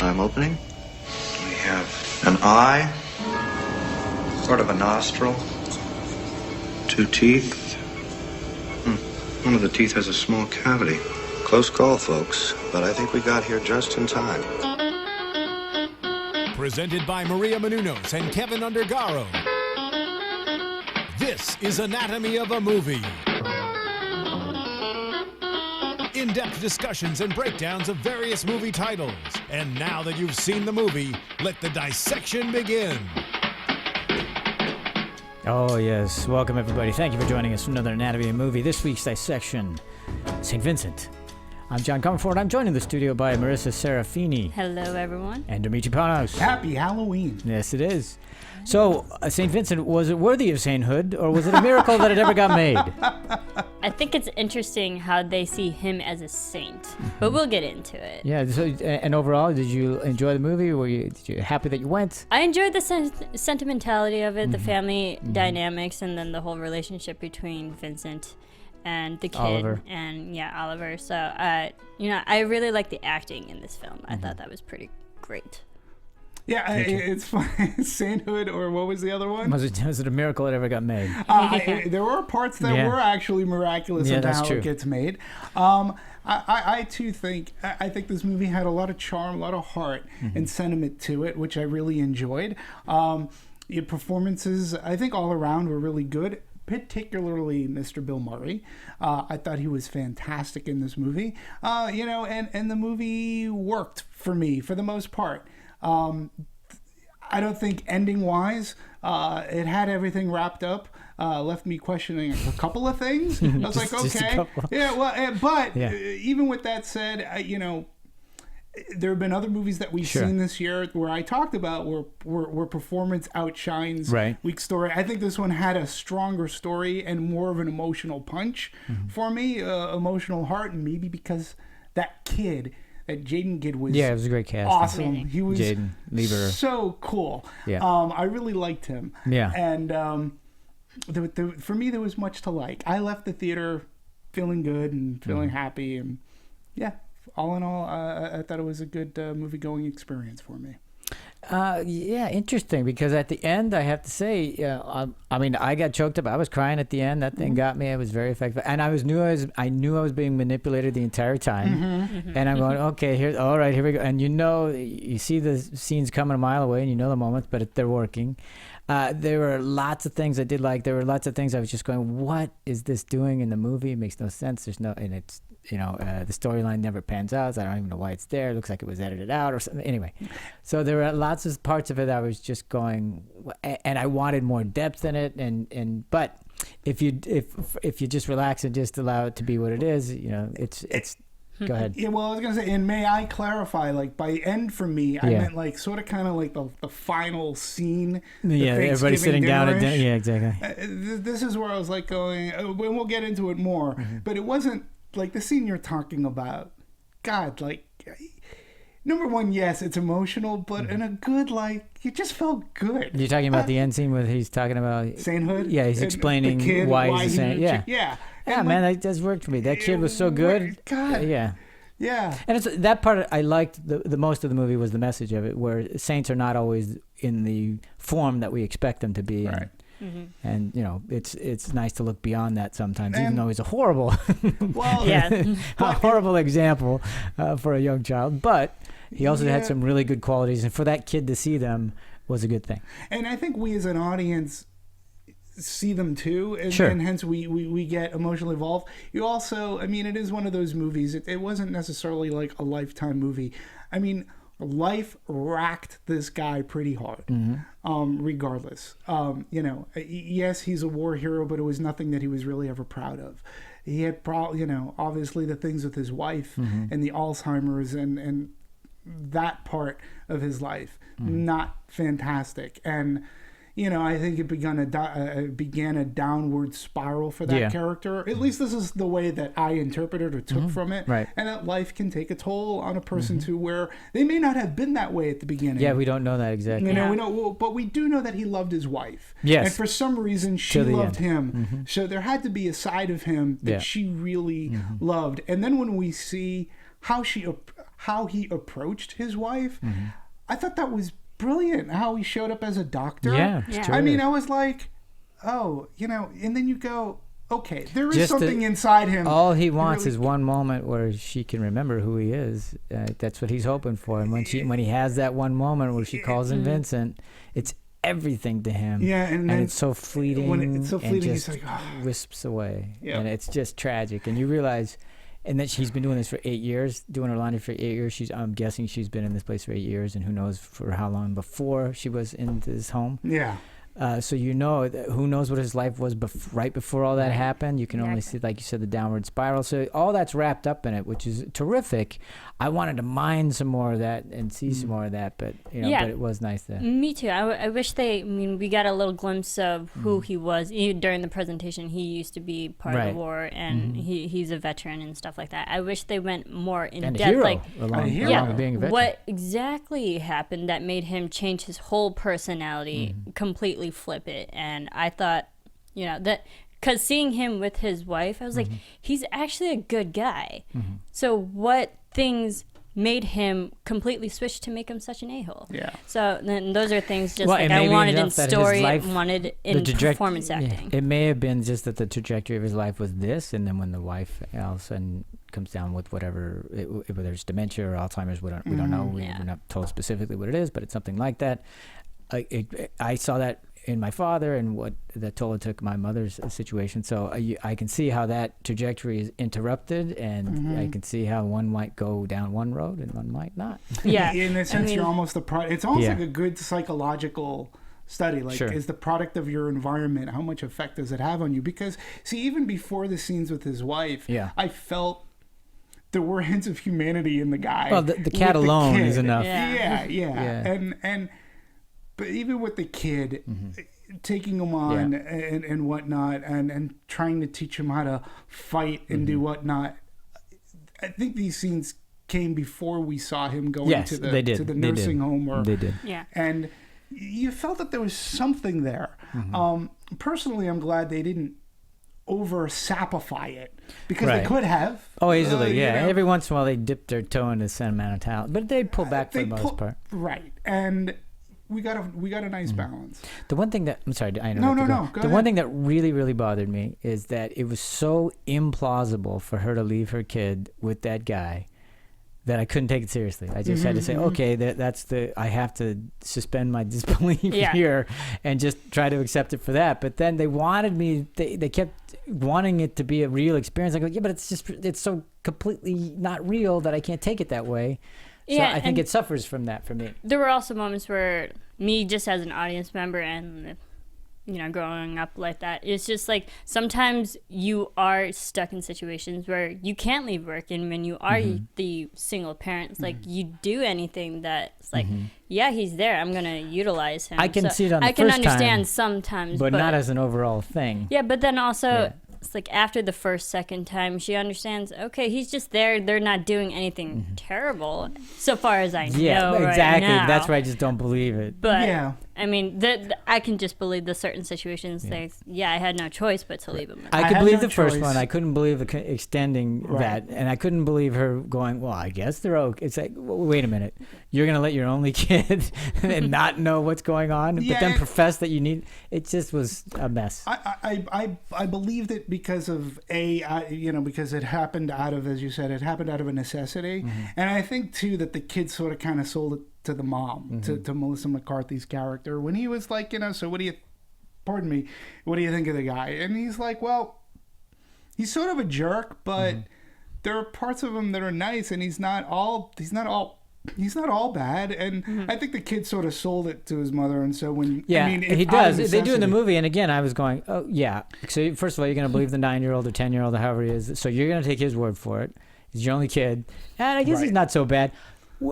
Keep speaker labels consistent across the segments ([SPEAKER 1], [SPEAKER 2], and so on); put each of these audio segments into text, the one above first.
[SPEAKER 1] I'm opening. We have an eye, sort of a nostril, 2 teeth. One of the teeth has a small cavity. Close call, folks, but I think we got here just in time.
[SPEAKER 2] Presented by Maria Menounos and Kevin Undergaro. This is Anatomy of a Movie. In-depth discussions and breakdowns of various movie titles. And now that you've seen the movie, let the dissection begin.
[SPEAKER 3] Oh, yes. Welcome, everybody. Thank you for joining us for another Anatomy of a Movie. This week's dissection, St. Vincent. I'm John Comerford. I'm joined in the studio by Marisa Serafini.
[SPEAKER 4] Hello, everyone.
[SPEAKER 3] And Demetri Panos.
[SPEAKER 5] Happy Halloween.
[SPEAKER 3] Yes, it is. So, St. Vincent, was it worthy of sainthood, or was it a miracle that it ever got made?
[SPEAKER 4] I think it's interesting how they see him as a saint, but we'll get into it.
[SPEAKER 3] Yeah, so, and overall, did you enjoy the movie? Did you happy that you went?
[SPEAKER 4] I enjoyed the sentimentality of it, the family dynamics, and then the whole relationship between Vincent and the kid.
[SPEAKER 3] Oliver.
[SPEAKER 4] And Oliver. So, I really like the acting in this film. I thought that was pretty great.
[SPEAKER 5] Yeah, it's funny. Sainthood, or what was the other one?
[SPEAKER 3] Was it a miracle it ever got made?
[SPEAKER 5] There were parts that were actually miraculous in how it gets made. I too think, I think this movie had a lot of charm, a lot of heart and sentiment to it, which I really enjoyed. Your performances, I think all around were really good. Particularly Mr. Bill Murray. I thought he was fantastic in this movie. And the movie worked for me for the most part. I don't think ending-wise, it had everything wrapped up. Left me questioning a couple of things. I was like, okay. Yeah, well, but even with that said, there have been other movies that we've seen this year where I talked about where performance outshines weak story. I think this one had a stronger story and more of an emotional punch for me, emotional heart, and maybe because that kid, that Jaden kid was
[SPEAKER 3] it was a great cast.
[SPEAKER 5] Awesome. He was
[SPEAKER 3] Jaden Lieber.
[SPEAKER 5] So cool.
[SPEAKER 3] Yeah.
[SPEAKER 5] I really liked him.
[SPEAKER 3] Yeah.
[SPEAKER 5] And for me, there was much to like. I left the theater feeling good and feeling happy, and all in all, I thought it was a good movie-going experience for me.
[SPEAKER 3] Interesting, because at the end, I have to say, I got choked up. I was crying at the end. That thing got me. It was very effective, and I knew I was being manipulated the entire time. And I'm going, okay, all right, here we go. And you see the scenes coming a mile away, and you know the moments, but they're working. There were lots of things I did like. There were lots of things I was just going, what is this doing in the movie? It makes no sense. And it's, the storyline never pans out. So I don't even know why it's there. It looks like it was edited out or something. Anyway, so there were lots of parts of it that I was just going, and I wanted more depth in it. But if you just relax and just allow it to be what it is, it's. Go ahead.
[SPEAKER 5] Yeah, well, I was going to say, and may I clarify, like, by end for me, I meant, like, sort of kind of like the final scene.
[SPEAKER 3] Everybody sitting down at dinner. Yeah, exactly.
[SPEAKER 5] This is where I was, like, going, and we'll get into it more, but it wasn't, like, the scene you're talking about. God, like, number one, yes, it's emotional, but in a good, like, it just felt good.
[SPEAKER 3] You're talking about the end scene where he's talking about
[SPEAKER 5] sainthood?
[SPEAKER 3] Yeah, he's explaining why he's a saint.
[SPEAKER 5] Yeah.
[SPEAKER 3] Yeah, man, that does work for me. That kid was so good.
[SPEAKER 5] God.
[SPEAKER 3] Yeah.
[SPEAKER 5] Yeah.
[SPEAKER 3] And it's that part I liked the most of the movie was the message of it, where saints are not always in the form that we expect them to be.
[SPEAKER 5] Right.
[SPEAKER 3] And it's nice to look beyond that sometimes, even though he's a horrible, a horrible example for a young child. But he also had some really good qualities, and for that kid to see them was a good thing.
[SPEAKER 5] And I think we as an audience see them too, and hence we get emotionally involved. You also, it is one of those movies. It wasn't necessarily like a Lifetime movie. Life racked this guy pretty hard, regardless. Yes, he's a war hero, but it was nothing that he was really ever proud of. He had obviously the things with his wife and the Alzheimer's and that part of his life, not fantastic. And I think it began a downward spiral for that character. At least this is the way that I interpreted or took from it.
[SPEAKER 3] Right.
[SPEAKER 5] And that life can take a toll on a person to where they may not have been that way at the beginning.
[SPEAKER 3] Yeah, we don't know that exactly.
[SPEAKER 5] We know, but we do know that he loved his wife.
[SPEAKER 3] Yes.
[SPEAKER 5] And for some reason, she loved him. So there had to be a side of him that she really loved. And then when we see how how he approached his wife, I thought that was brilliant. How he showed up as a doctor.
[SPEAKER 3] Yeah, it's
[SPEAKER 5] I mean, I was like, oh, and then you go, okay, there is
[SPEAKER 3] Just
[SPEAKER 5] something inside him.
[SPEAKER 3] All he wants is one moment where she can remember who he is. That's what he's hoping for. And when he has that one moment where she calls him Vincent, it's everything to him.
[SPEAKER 5] Yeah, and
[SPEAKER 3] it's so fleeting.
[SPEAKER 5] When it's so fleeting,
[SPEAKER 3] and
[SPEAKER 5] he's
[SPEAKER 3] just
[SPEAKER 5] like,
[SPEAKER 3] wisps away.
[SPEAKER 5] Yep.
[SPEAKER 3] And it's just tragic. And you realize, and that she's been doing this for 8 years, doing her laundry for 8 years. I'm guessing she's been in this place for 8 years, and who knows for how long before she was in this home.
[SPEAKER 5] Yeah.
[SPEAKER 3] So who knows what his life was right before all that happened. You can only see, like you said, the downward spiral. So all that's wrapped up in it, which is terrific. I wanted to mine some more of that and see some more of that, but but it was nice to.
[SPEAKER 4] Me too. I wish we got a little glimpse of who he was. During the presentation, he used to be part of the war, and he's a veteran and stuff like that. I wish they went more in
[SPEAKER 3] and
[SPEAKER 4] depth,
[SPEAKER 3] a hero,
[SPEAKER 4] like
[SPEAKER 3] along with being a veteran.
[SPEAKER 4] What exactly happened that made him change his whole personality, completely flip it. And I thought, that because seeing him with his wife, I was like, he's actually a good guy. So what things made him completely switch to make him such an a-hole? Yeah. So then those are things just I wanted in story, wanted in performance acting.
[SPEAKER 3] It may have been just that the trajectory of his life was this, and then when the wife all of a sudden comes down with whether it's dementia or Alzheimer's, we don't know. We're not told specifically what it is, but it's something like that. I saw that in my father and what that toll it took my mother's situation. So I can see how that trajectory is interrupted, and I can see how one might go down one road and one might not.
[SPEAKER 5] Yeah. In a sense, you're almost the product. It's almost like a good psychological study. Like, is the product of your environment, how much effect does it have on you? Because, see, even before the scenes with his wife, I felt there were hints of humanity in the guy.
[SPEAKER 3] Well, the cat alone is enough.
[SPEAKER 5] And but even with the kid, taking him on and whatnot, and trying to teach him how to fight and do whatnot, I think these scenes came before we saw him going to the nursing home.
[SPEAKER 3] They did.
[SPEAKER 4] Yeah.
[SPEAKER 5] And you felt that there was something there. Personally, I'm glad they didn't over-sapify it, because they could have.
[SPEAKER 3] Oh, easily, Every once in a while, they dipped their toe into sentimental, but they pull back for the most part.
[SPEAKER 5] Right. And we got a nice balance.
[SPEAKER 3] The one thing that I'm sorry, I
[SPEAKER 5] No. Go ahead.
[SPEAKER 3] One thing that really, really bothered me is that it was so implausible for her to leave her kid with that guy that I couldn't take it seriously. I just had to say, okay, I have to suspend my disbelief here and just try to accept it for that. But then they kept wanting it to be a real experience. I go, but it's so completely not real that I can't take it that way. So I think it suffers from that for me.
[SPEAKER 4] There were also moments where me, just as an audience member and, growing up like that, it's just like sometimes you are stuck in situations where you can't leave work. And when you are the single parent, it's like you do anything that's like, he's there. I'm going to utilize him.
[SPEAKER 3] I can see it on the first time.
[SPEAKER 4] I can understand sometimes.
[SPEAKER 3] But not as an overall thing.
[SPEAKER 4] Yeah, but then also... It's like after the second time, she understands, okay, he's just there. They're not doing anything terrible, so far as I know.
[SPEAKER 3] Yeah, exactly.
[SPEAKER 4] Right now.
[SPEAKER 3] That's why I just don't believe it.
[SPEAKER 4] But, I mean, I can just believe the certain situations. I had no choice but to leave him.
[SPEAKER 3] I could believe the first one. I couldn't believe extending that. And I couldn't believe her going, well, I guess they're okay. It's like, wait a minute. You're going to let your only kid and not know what's going on, but then profess that you need... It just was a mess.
[SPEAKER 5] I believed it because of because it happened out of, as you said, it happened out of a necessity. And I think too that the kid sort of kind of sold it to the mom, to Melissa McCarthy's character, when he was like, so what do you think of the guy? And he's like, well, he's sort of a jerk, but there are parts of him that are nice, and he's not all bad. And I think the kid sort of sold it to his mother. And so when
[SPEAKER 3] he does. They do in the movie. And again, I was going, oh yeah. So first of all, you're going to believe the 9-year-old or 10-year-old or however he is. So you're going to take his word for it. He's your only kid, and I guess he's not so bad.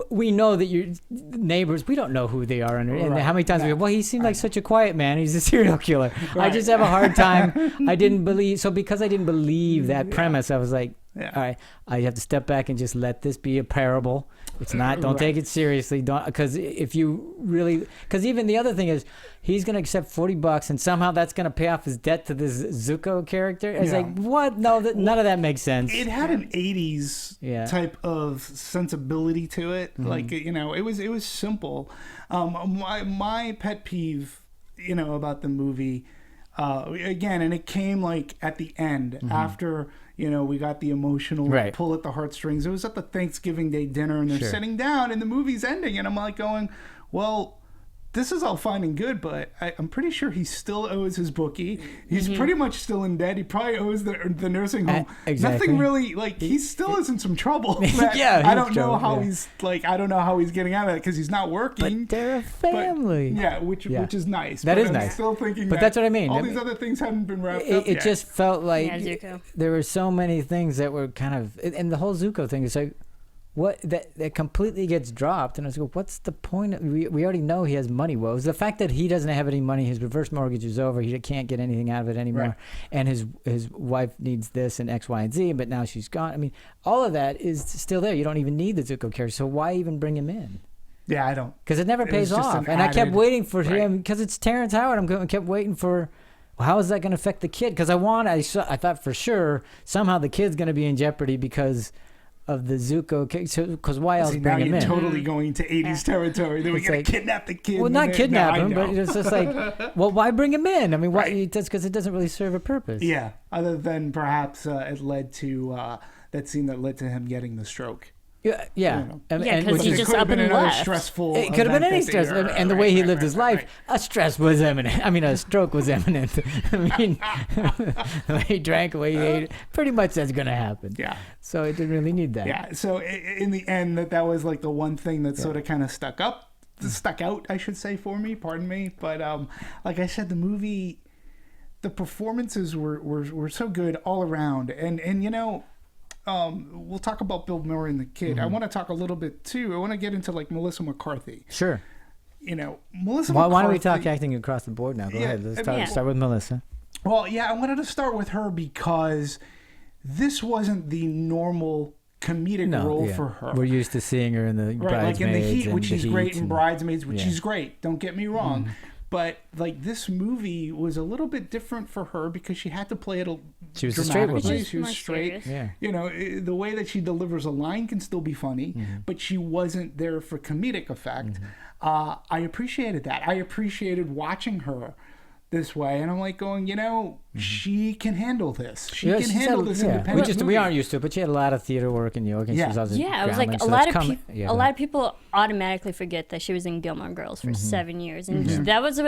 [SPEAKER 3] We know that your neighbors, we don't know who they are. And how many times we go, well, he seemed like such a quiet man. He's a serial killer. I just have a hard time. Because I didn't believe that premise, I was like,
[SPEAKER 5] Yeah.
[SPEAKER 3] All right, you have to step back and just let this be a parable. It's not. Don't take it seriously. Don't, because if you really, because even the other thing is, he's gonna accept $40, and somehow that's gonna pay off his debt to this Zuko character. It's like, what? No, none of that makes sense.
[SPEAKER 5] It had an '80s type of sensibility to it. Like, you know, it was simple. My pet peeve, you know, about the movie, again, and it came like at the end after. You know, we got the emotional pull at the heartstrings. It was at the Thanksgiving Day dinner, and they're sitting down, and the movie's ending, and I'm like going, well, this is all fine and good, but I'm pretty sure he still owes his bookie. He's pretty much still in debt. He probably owes the nursing home.
[SPEAKER 3] Exactly.
[SPEAKER 5] Nothing really, like, he still is in some trouble.
[SPEAKER 3] I
[SPEAKER 5] don't know how he's, like, I don't know how he's getting out of it because he's not working.
[SPEAKER 3] But they're a family.
[SPEAKER 5] But, which is nice.
[SPEAKER 3] That is
[SPEAKER 5] nice.
[SPEAKER 3] I'm
[SPEAKER 5] still thinking
[SPEAKER 3] but that's what I mean.
[SPEAKER 5] All these other things hadn't been wrapped up
[SPEAKER 3] It
[SPEAKER 5] yet.
[SPEAKER 3] just felt like
[SPEAKER 4] Zuko.
[SPEAKER 3] There were so many things that were kind of, and the whole Zuko thing is like, what that completely gets dropped, and I was like, what's the point? We already know he has money woes. The fact that he doesn't have any money, his reverse mortgage is over, he can't get anything out of it anymore, and his wife needs this and X, Y, and Z, but now she's gone. I mean, all of that is still there. You don't even need the Zuko character, so why even bring him in?
[SPEAKER 5] Yeah, I don't.
[SPEAKER 3] Because it never pays off, and I kept waiting for him because it's Terrence Howard. I kept waiting for. Well, how is that going to affect the kid? Because I thought for sure somehow the kid's going to be in jeopardy because of the Zuko, because why else bring him in?
[SPEAKER 5] Totally going to 80s territory. They were going to kidnap the kid.
[SPEAKER 3] Well, not kidnap him, but it's just like, well, why bring him in? I mean, why? That's because it doesn't really serve a purpose.
[SPEAKER 5] Yeah, other than perhaps it led to that scene that led to him getting the stroke.
[SPEAKER 3] Yeah,
[SPEAKER 4] because he just up and left.
[SPEAKER 5] Stressful.
[SPEAKER 3] It could have been any stress, and the way he lived his life, a stress was imminent. I mean, a stroke was imminent. I mean, the way he drank, the way he ate, pretty much that's going to happen.
[SPEAKER 5] Yeah.
[SPEAKER 3] So it didn't really need that.
[SPEAKER 5] Yeah. So in the end, that was like the one thing that sort of kind of stuck out, I should say, for me. Pardon me, but like I said, the movie, the performances were so good all around, and you know. We'll talk about Bill Murray and the kid. I want to talk a little bit too. I want to get into like Melissa McCarthy.
[SPEAKER 3] Sure.
[SPEAKER 5] You know, Melissa McCarthy.
[SPEAKER 3] Why don't we talk acting across the board now? Go ahead. Let's start with Melissa.
[SPEAKER 5] Well, I wanted to start with her because this wasn't the normal comedic role for her.
[SPEAKER 3] We're used to seeing her in the Bridesmaids.
[SPEAKER 5] Like in The Heat, which she's great in
[SPEAKER 3] and
[SPEAKER 5] Bridesmaids, which she's great. Don't get me wrong. But like this movie was a little bit different for her because she had to play it
[SPEAKER 3] she was a straight woman.
[SPEAKER 5] She was straight.
[SPEAKER 3] Yeah.
[SPEAKER 5] You know, the way that she delivers a line can still be funny, but she wasn't there for comedic effect. I appreciated that. I appreciated watching her this way, and I'm like going, you know, she can handle this. She can handle this independently.
[SPEAKER 3] We aren't used to it, but she had a lot of theater work in New York, and she was also
[SPEAKER 4] I was like, a lot of people automatically forget that she was in Gilmore Girls for 7 years, and that was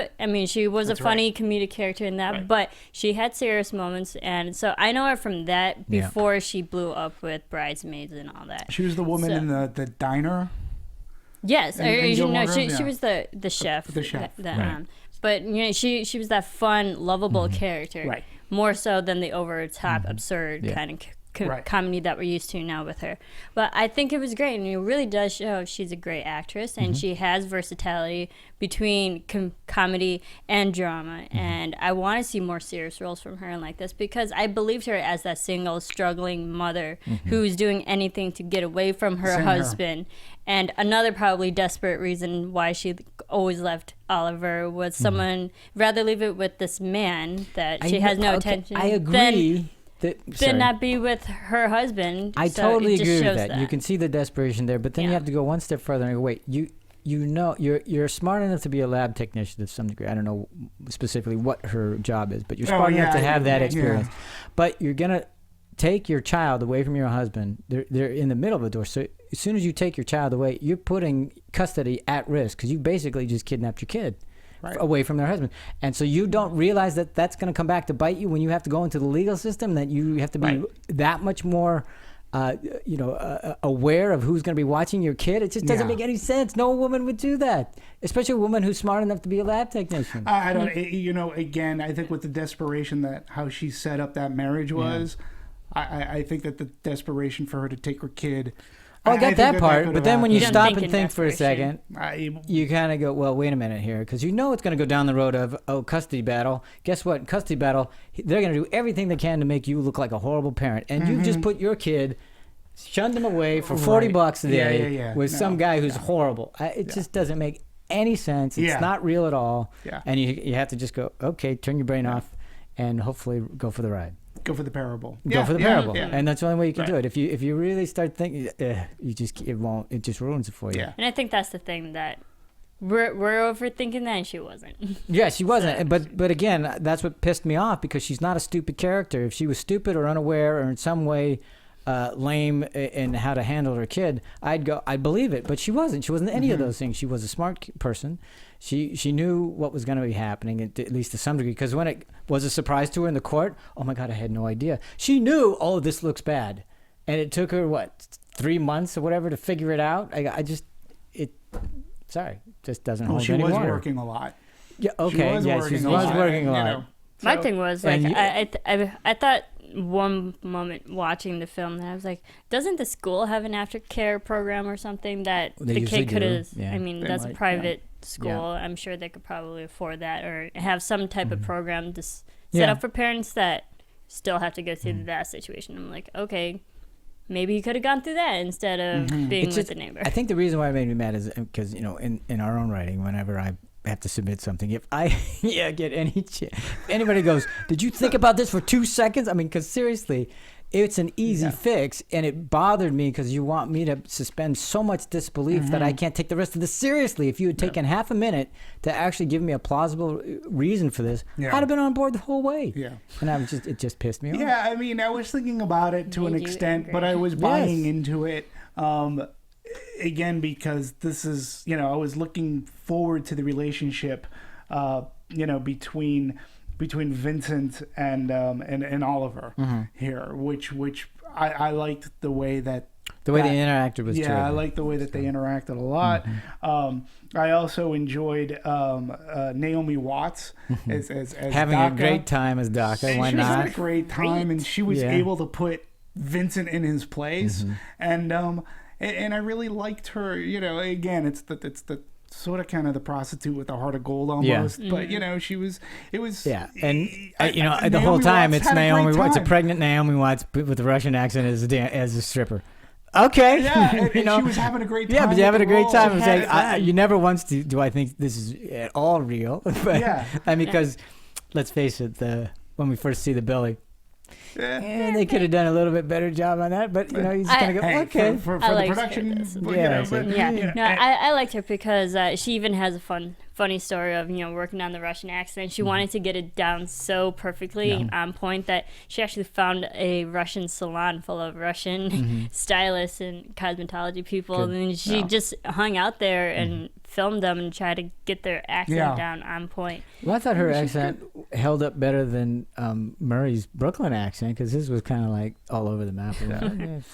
[SPEAKER 4] she was a funny comedic character in that, but she had serious moments, and so I know her from that before she blew up with Bridesmaids and all that.
[SPEAKER 5] She was the woman in the diner.
[SPEAKER 4] Yes, she was the chef. The chef. But you know, she was that fun, lovable character, more so than the over-the-top, absurd kind of comedy that we're used to now with her. But I think it was great, and it really does show she's a great actress, and she has versatility between comedy and drama. And I want to see more serious roles from her like this because I believed her as that single, struggling mother who's doing anything to get away from her husband. And another probably desperate reason why she always left Oliver was someone rather leave it with this man that she has no attention.
[SPEAKER 3] I agree.
[SPEAKER 4] Than not be with her husband.
[SPEAKER 3] I totally agree with that. You can see the desperation there, but then you have to go one step further and go, wait, you know, you're smart enough to be a lab technician to some degree. I don't know specifically what her job is, but you're smart enough to have that experience. But you're gonna take your child away from your husband. They're in the middle of the door. So as soon as you take your child away, you're putting custody at risk because you basically just kidnapped your kid. Away from their husband, and so you don't realize that that's going to come back to bite you when you have to go into the legal system. That you have to be that much more, aware of who's going to be watching your kid. It just doesn't make any sense. No woman would do that, especially a woman who's smart enough to be a lab technician.
[SPEAKER 5] I don't. You know, again, I think with the desperation that how she set up that marriage was, I think that the desperation for her to take her kid
[SPEAKER 3] I got that part, but then when you stop and think for a
[SPEAKER 4] desperation.
[SPEAKER 3] second, you kind of go, well, wait a minute here, because you know it's going to go down the road of, custody battle. Guess what? Custody battle, they're going to do everything they can to make you look like a horrible parent. And you just put your kid, shunned him away for $40 a day with some guy who's horrible. It just doesn't make any sense. It's not real at all.
[SPEAKER 5] Yeah.
[SPEAKER 3] And you have to just go, okay, turn your brain off and hopefully go for the ride.
[SPEAKER 5] Go for the parable.
[SPEAKER 3] Go for the parable, and that's the only way you can do it. If you really start thinking, it just ruins it for you.
[SPEAKER 5] Yeah.
[SPEAKER 4] And I think that's the thing that we're overthinking that, and she wasn't.
[SPEAKER 3] Yeah, she wasn't. But again, that's what pissed me off, because she's not a stupid character. If she was stupid or unaware or in some way lame in how to handle her kid, I'd believe it. But she wasn't. She wasn't any of those things. She was a smart person. She knew what was going to be happening, at least to some degree, because when it was a surprise to her in the court, oh my God, I had no idea. She knew, this looks bad. And it took her, 3 months or whatever to figure it out. It just doesn't hold any water.
[SPEAKER 5] She was working a lot.
[SPEAKER 3] Yeah, okay, she was working a lot.
[SPEAKER 4] My thing was, I thought one moment watching the film that I was like, doesn't the school have an aftercare program or something that the kid could have? I mean, that's a private school. I'm sure they could probably afford that, or have some type of program to set up for parents that still have to go through that situation. I'm like, okay, maybe he could have gone through that instead of being with the neighbor.
[SPEAKER 3] I think the reason why it made me mad is because, in our own writing, whenever I have to submit something, if I get anybody goes, did you think about this for 2 seconds? I mean, because seriously, it's an easy fix, and it bothered me because you want me to suspend so much disbelief that I can't take the rest of this seriously. If you had taken half a minute to actually give me a plausible reason for this, I'd have been on board the whole way. Yeah. And it just pissed me off.
[SPEAKER 5] Yeah, I mean, I was thinking about it to an extent, but I was buying into it. Again, because this is, I was looking forward to the relationship, between Vincent and Oliver here, which I liked the way that
[SPEAKER 3] they interacted was
[SPEAKER 5] I liked the way that they interacted a lot. I also enjoyed Naomi Watts as
[SPEAKER 3] having
[SPEAKER 5] Daka.
[SPEAKER 3] a great time as Daka. Why not?
[SPEAKER 5] She had a great time, and she was able to put Vincent in his place, and I really liked her. Again, it's the sort of kind of the prostitute with a heart of gold almost, but it was
[SPEAKER 3] and the whole time it's Naomi Watts, a pregnant Naomi Watts with a Russian accent as a stripper. Okay,
[SPEAKER 5] and she was having a great time.
[SPEAKER 3] Yeah, but you're having a great time. It's like you never once do I think this is at all real. But, I mean, because let's face it, when we first see the belly. And they could have done a little bit better job on that, but he's gonna go okay
[SPEAKER 5] for the production.
[SPEAKER 4] I liked her because she even has a funny story of working on the Russian accent. She wanted to get it down so perfectly on point that she actually found a Russian salon full of Russian stylists and cosmetology people, and she just hung out there and filmed them and tried to get their accent down on point.
[SPEAKER 3] Well, I thought her accent held up better than Murray's Brooklyn accent, because his was kind of like all over the map.
[SPEAKER 5] And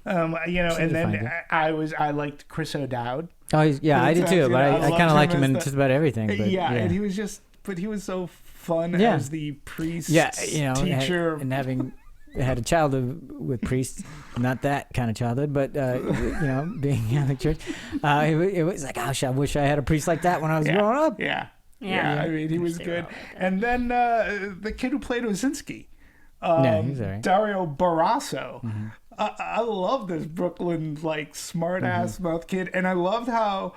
[SPEAKER 5] then I liked Chris O'Dowd.
[SPEAKER 3] Oh, I did too, but I kind of liked him in just about everything. But,
[SPEAKER 5] and he was so fun as the priest, teacher,
[SPEAKER 3] and having had a childhood with priests, not that kind of childhood, but being in the church, it was like, gosh, I wish I had a priest like that when I was growing up.
[SPEAKER 5] I mean, he was good. And then the kid who played Osinski, Dario Barrasso. I love this Brooklyn smart ass mouth kid, and I loved how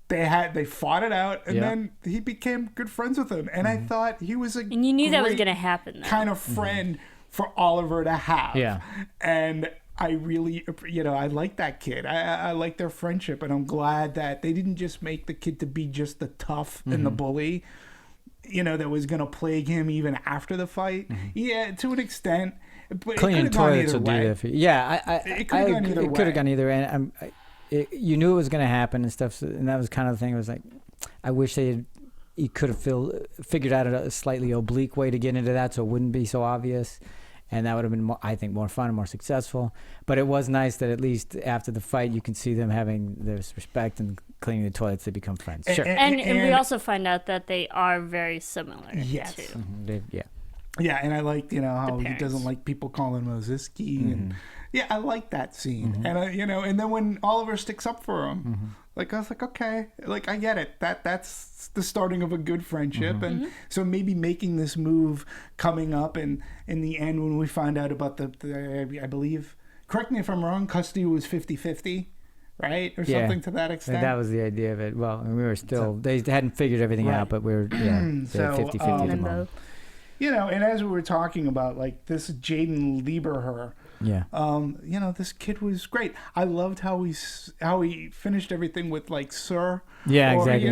[SPEAKER 5] they fought it out, and then he became good friends with him, and I thought he was
[SPEAKER 4] and you knew that was gonna happen, though.
[SPEAKER 5] Kind of friend for Oliver to have, and I really I like that kid. I like their friendship, and I'm glad that they didn't just make the kid to be just the tough and the bully, that was gonna plague him even after the fight. Yeah, to an extent. But
[SPEAKER 3] cleaning toilets will do that for you. It could have gone either way. And you knew it was going to happen and stuff, and that was kind of the thing. It was like, I wish he could have figured out a slightly oblique way to get into that, so it wouldn't be so obvious, and that would have been, more fun and more successful. But it was nice that at least after the fight, you can see them having this respect and cleaning the toilets. They become friends. Sure.
[SPEAKER 4] And we also find out that they are very similar.
[SPEAKER 5] Yes.
[SPEAKER 4] Too.
[SPEAKER 5] Yeah, and I liked, how he doesn't like people calling him Oziski. And yeah, I like that scene. And, and then when Oliver sticks up for him, I was like, okay, I get it. That's the starting of a good friendship. And so maybe making this move coming up, and in the end, when we find out about I believe, correct me if I'm wrong, custody was 50-50. Right? Or something to that extent.
[SPEAKER 3] That was the idea of it. Well, we were still, they hadn't figured everything out, but we were 50-50 at the moment.
[SPEAKER 5] And as we were talking about, this Jaden Lieberher, this kid was great. I loved how he finished everything with sir.
[SPEAKER 3] Yeah, exactly.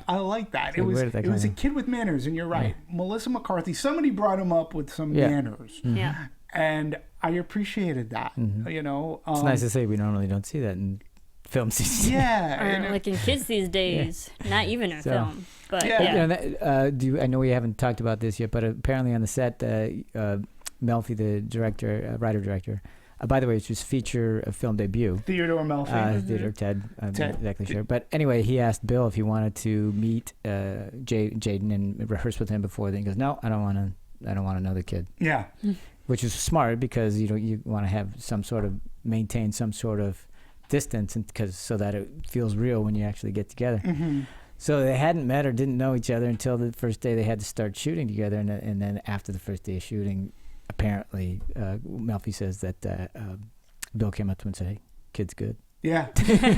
[SPEAKER 5] I like that. It was a kid with manners, and you're right. Yeah. Melissa McCarthy, somebody brought him up with some manners.
[SPEAKER 4] Yeah.
[SPEAKER 5] And I appreciated that.
[SPEAKER 3] It's nice to say we normally don't see that in film season.
[SPEAKER 4] Yeah. Or in kids these days, not even in film. But
[SPEAKER 3] I know we haven't talked about this yet, but apparently on the set, Melfi, the director, writer-director, by the way, it's his feature film debut.
[SPEAKER 5] Theodore Melfi.
[SPEAKER 3] Theodore Ted. I'm not exactly sure. But anyway, he asked Bill if he wanted to meet Jaden and rehearse with him before. Then he goes, no, I don't want to know the kid.
[SPEAKER 5] Yeah.
[SPEAKER 3] Which is smart because you want to maintain some sort of distance, and so that it feels real when you actually get together. So they hadn't met or didn't know each other until the first day they had to start shooting together, and then after the first day of shooting, apparently Melfi says that Bill came up to him and said, "Hey, kid's good."
[SPEAKER 5] Yeah.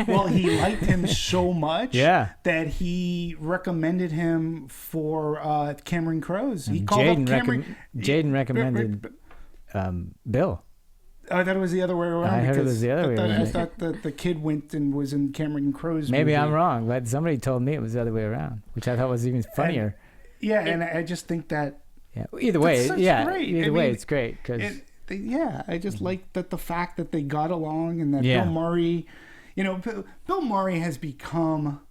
[SPEAKER 5] Well, he liked him so much that he recommended him for Cameron Crowe's. He called up Cameron.
[SPEAKER 3] Jaden recommended Bill.
[SPEAKER 5] I thought it was the other way around.
[SPEAKER 3] I heard it was the other way around.
[SPEAKER 5] I thought that the kid went and was in Cameron Crowe's
[SPEAKER 3] Maybe
[SPEAKER 5] movie.
[SPEAKER 3] I'm wrong, but somebody told me it was the other way around, which I thought was even funnier.
[SPEAKER 5] And I just think that...
[SPEAKER 3] Yeah. Either way,
[SPEAKER 5] great.
[SPEAKER 3] Either way, it's great.
[SPEAKER 5] I just like that the fact that they got along, and that Bill Murray... Bill Murray has become...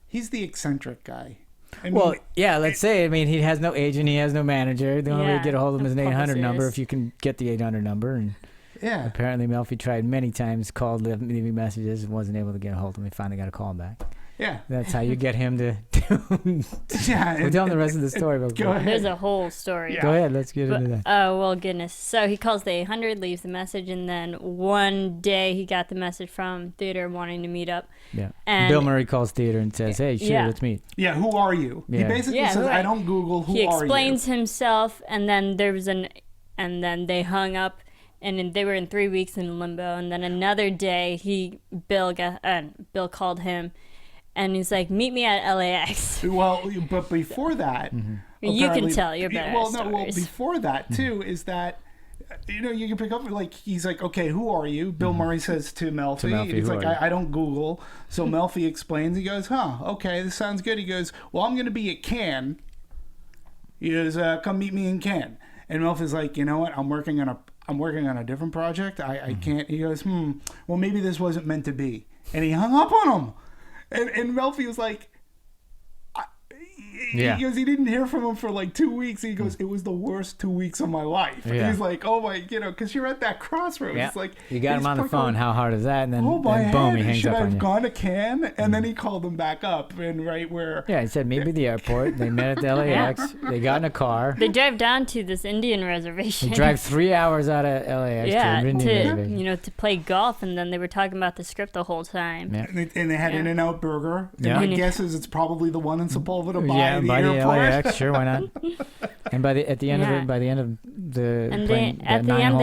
[SPEAKER 5] He's the eccentric guy.
[SPEAKER 3] Let's say. He has no agent, he has no manager. The only way to get a hold of him is an 800 number, if you can get the 800 number. And apparently Melfi tried many times, called, leaving messages, and wasn't able to get a hold of him. He finally got a call back. Yeah. That's how you get him to... We're telling the rest of the story.
[SPEAKER 5] Go ahead.
[SPEAKER 4] There's a whole story.
[SPEAKER 3] Go ahead, let's get into that.
[SPEAKER 4] Oh, well, goodness. So he calls the 800, leaves the message, and then one day he got the message from Theodore wanting to meet up.
[SPEAKER 3] Yeah. And Bill Murray calls Theodore and says, hey, let's meet.
[SPEAKER 5] Yeah, who are you? Yeah. He basically says, I don't Google, who are you?
[SPEAKER 4] He explains himself, and then and then they hung up, and they were in 3 weeks in limbo, and then another day Bill called him, and he's like, meet me at LAX.
[SPEAKER 5] Well, but before that...
[SPEAKER 4] You can tell, you're better at stories.
[SPEAKER 5] Before that, too, is that, you can pick up, he's like, okay, who are you? Bill Murray says to Melfi. He's like, I don't Google. So Melfi explains. He goes, okay, this sounds good. He goes, well, I'm going to be at Cannes. He goes, come meet me in Cannes. And Melfi's like, you know what? I'm working on a different project. I can't. He goes, well, maybe this wasn't meant to be. And he hung up on him. And Melfi was like, he goes, he didn't hear from him for 2 weeks. He goes, it was the worst 2 weeks of my life. Yeah. He's like, oh my, because you're at that crossroads.
[SPEAKER 3] Yeah.
[SPEAKER 5] It's like,
[SPEAKER 3] you got him on the phone. How hard is that? And then, boom, he hangs up on you.
[SPEAKER 5] Should I have gone to Cannes? And then he called him back up, and right where...
[SPEAKER 3] Yeah, he said maybe the airport. They met at the LAX. They got in a car.
[SPEAKER 4] They drive down to this Indian reservation.
[SPEAKER 3] They drive 3 hours out of LAX to an Indian reservation.
[SPEAKER 4] To play golf, and then they were talking about the script the whole time.
[SPEAKER 5] Yeah. And they had In-N-Out Burger. And my guess is it's probably the one in Sepulveda by the airport.
[SPEAKER 3] Sure, why not? And by the end of the
[SPEAKER 4] they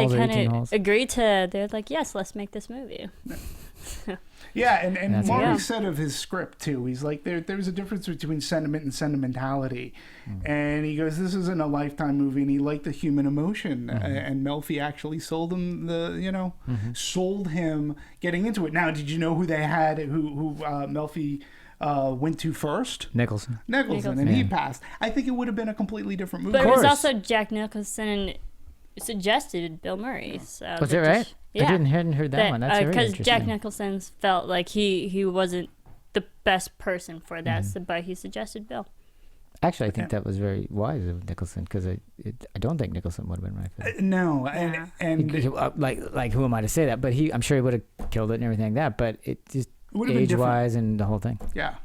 [SPEAKER 4] kind of agreed to. They're like, yes, let's make this movie.
[SPEAKER 5] And Maury said of his script too. He's like, there's a difference between sentiment and sentimentality, and he goes, this isn't a Lifetime movie, and he liked the human emotion, and Melfi actually sold him sold him getting into it. Now, did you know who they had? Who Melfi went to first?
[SPEAKER 3] Nicholson,
[SPEAKER 5] and he passed. I think it would have been a completely different movie.
[SPEAKER 4] But it was also Jack Nicholson suggested Bill Murray. So
[SPEAKER 3] was it right? I hadn't heard that one. That's very interesting.
[SPEAKER 4] Because Jack Nicholson felt like he wasn't the best person for that, but he suggested Bill.
[SPEAKER 3] Actually, I think that was very wise of Nicholson, because I don't think Nicholson would have been right for that.
[SPEAKER 5] No, and
[SPEAKER 3] who am I to say that? But I'm sure he would have killed it and everything like that. But it just age-wise and the whole thing.
[SPEAKER 5] Yeah,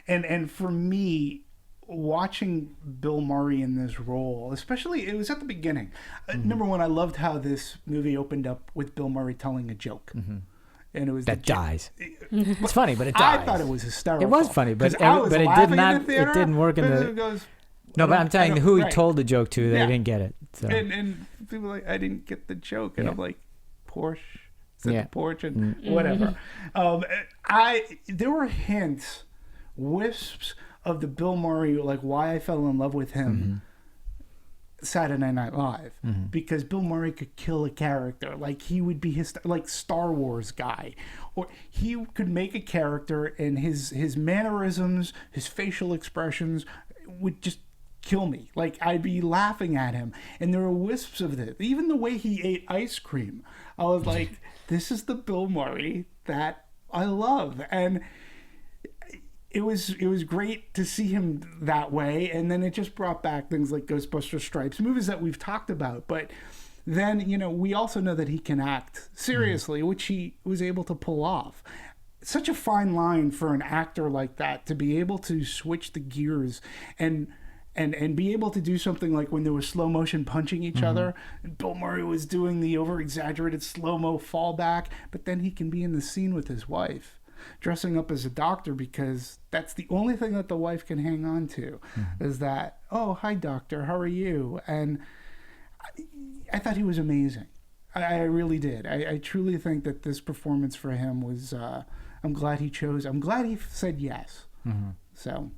[SPEAKER 5] and for me, watching Bill Murray in this role, especially, it was at the beginning. Number one, I loved how this movie opened up with Bill Murray telling a joke. And it was
[SPEAKER 3] that dies. It's funny, but it dies.
[SPEAKER 5] I thought it was hysterical.
[SPEAKER 3] It was funny, but it didn't work in the. No, but I'm telling you, who he told the joke to, they didn't get it. So.
[SPEAKER 5] And people were like, I didn't get the joke, and I'm like, Porsche, the porch, and whatever. There were hints, wisps of the Bill Murray, like why I fell in love with him. Saturday Night Live, because Bill Murray could kill a character. Like he would be his like Star Wars guy, or he could make a character and his mannerisms, his facial expressions would just kill me. Like I'd be laughing at him, and there were wisps of this. Even the way he ate ice cream, I was like, this is the Bill Murray that I love. And it was great to see him that way, and then it just brought back things like Ghostbusters Stripes, movies that we've talked about. But then, we also know that he can act seriously, which he was able to pull off. Such a fine line for an actor like that to be able to switch the gears and be able to do something like when there was slow motion punching each other. Bill Murray was doing the over-exaggerated slow-mo fallback, but then he can be in the scene with his wife, dressing up as a doctor, because that's the only thing that the wife can hang on to is that, oh, hi doctor, how are you? And I thought he was amazing. I really did. I truly think that this performance for him was, I'm glad he said yes. So,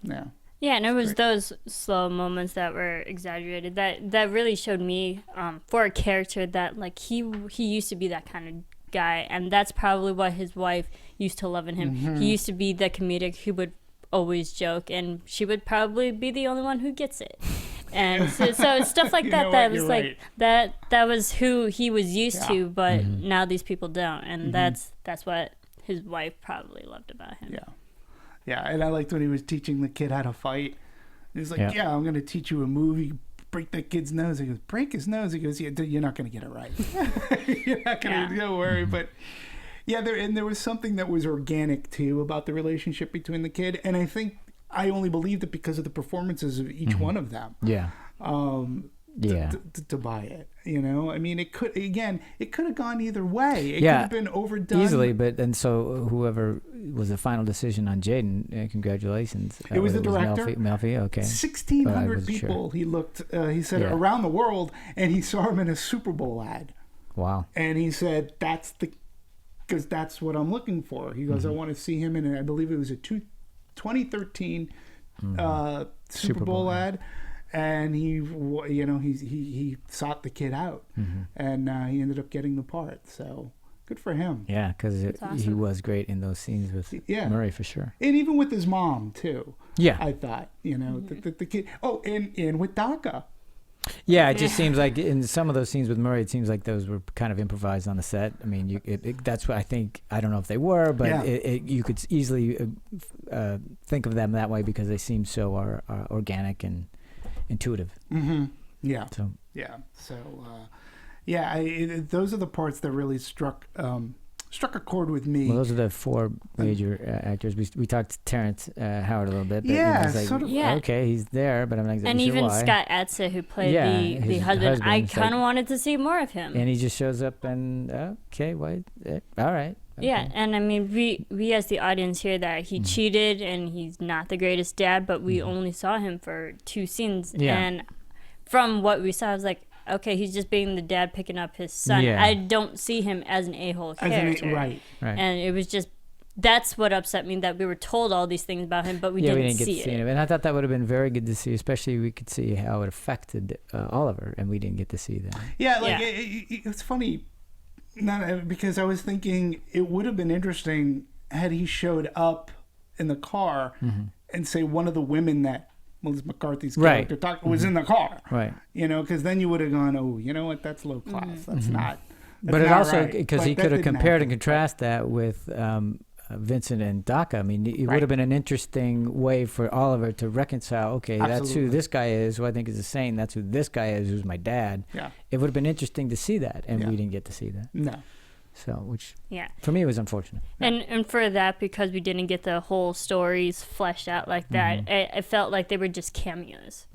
[SPEAKER 5] yeah.
[SPEAKER 4] Yeah, and it was those slow moments that were exaggerated that really showed me, for a character that, like, he used to be that kind of guy, and that's probably what his wife used to love in him. He used to be the comedic who would always joke, and she would probably be the only one who gets it. And so stuff like that was like that was who he was used to, but now these people don't, and that's what his wife probably loved about him.
[SPEAKER 5] Yeah, and I liked when he was teaching the kid how to fight. He was like, I'm going to teach you a move. You break that kid's nose. He goes, break his nose? He goes, yeah, you're not going to get it right. You're not going to, don't worry. But yeah, there was something that was organic too about the relationship between the kid. And I think I only believed it because of the performances of each one of them. Yeah. To buy it, I mean, it could have gone either way. It could have been overdone
[SPEAKER 3] easily, but and so whoever was the final decision on Jaden, congratulations.
[SPEAKER 5] It was the director,
[SPEAKER 3] Melfi. Okay,
[SPEAKER 5] 1,600 people. Sure. He looked. He said around the world, and he saw him in a Super Bowl ad. Wow! And he said because that's what I'm looking for. He goes, I want to see him in. I believe it was a 2013 Super Bowl ad. And he sought the kid out, and he ended up getting the part. So good for him.
[SPEAKER 3] Yeah, because awesome. He was great in those scenes with Murray for sure,
[SPEAKER 5] and even with his mom too. Yeah, I thought the kid. Oh, and with DACA.
[SPEAKER 3] Yeah, it just seems like in some of those scenes with Murray, it seems like those were kind of improvised on the set. I mean, that's what I think. I don't know if they were, but you could easily think of them that way because they seem so organic and intuitive.
[SPEAKER 5] Yeah. So those are the parts that really struck a chord with me.
[SPEAKER 3] Well, those are the four major actors. We talked to Terrence Howard a little bit. But okay, he's there, but I'm not exactly
[SPEAKER 4] and
[SPEAKER 3] sure
[SPEAKER 4] even
[SPEAKER 3] why.
[SPEAKER 4] Scott Adsit, who played the husband, I kind of wanted to see more of him.
[SPEAKER 3] And he just shows up and okay, all right. Okay.
[SPEAKER 4] Yeah, and I mean, we as the audience hear that he cheated and he's not the greatest dad, but we only saw him for 2 scenes. Yeah. And from what we saw, I was like, okay, he's just being the dad picking up his son. Yeah. I don't see him as an a-hole character.
[SPEAKER 5] Right.
[SPEAKER 4] And it was just, that's what upset me, that we were told all these things about him, but we didn't get to see it.
[SPEAKER 3] And I thought that would have been very good to see, especially we could see how it affected Oliver, and we didn't get to see that.
[SPEAKER 5] Yeah, it's funny. Because I was thinking it would have been interesting had he showed up in the car and say one of the women that McCarthy's character was in the car. Right. Because then you would have gone, oh, you know what, that's low class. That's not.
[SPEAKER 3] But it also, because he could have compared and contrasted that with Vincent and DACA. I mean, it would have been an interesting way for Oliver to reconcile, okay, that's who this guy is, who I think is a saint, that's who this guy is, who's my dad. Yeah. It would have been interesting to see that, and we didn't get to see that.
[SPEAKER 5] No.
[SPEAKER 3] So, which
[SPEAKER 4] Yeah.
[SPEAKER 3] for me was unfortunate.
[SPEAKER 4] And for that, because we didn't get the whole stories fleshed out like that, it felt like they were just cameos.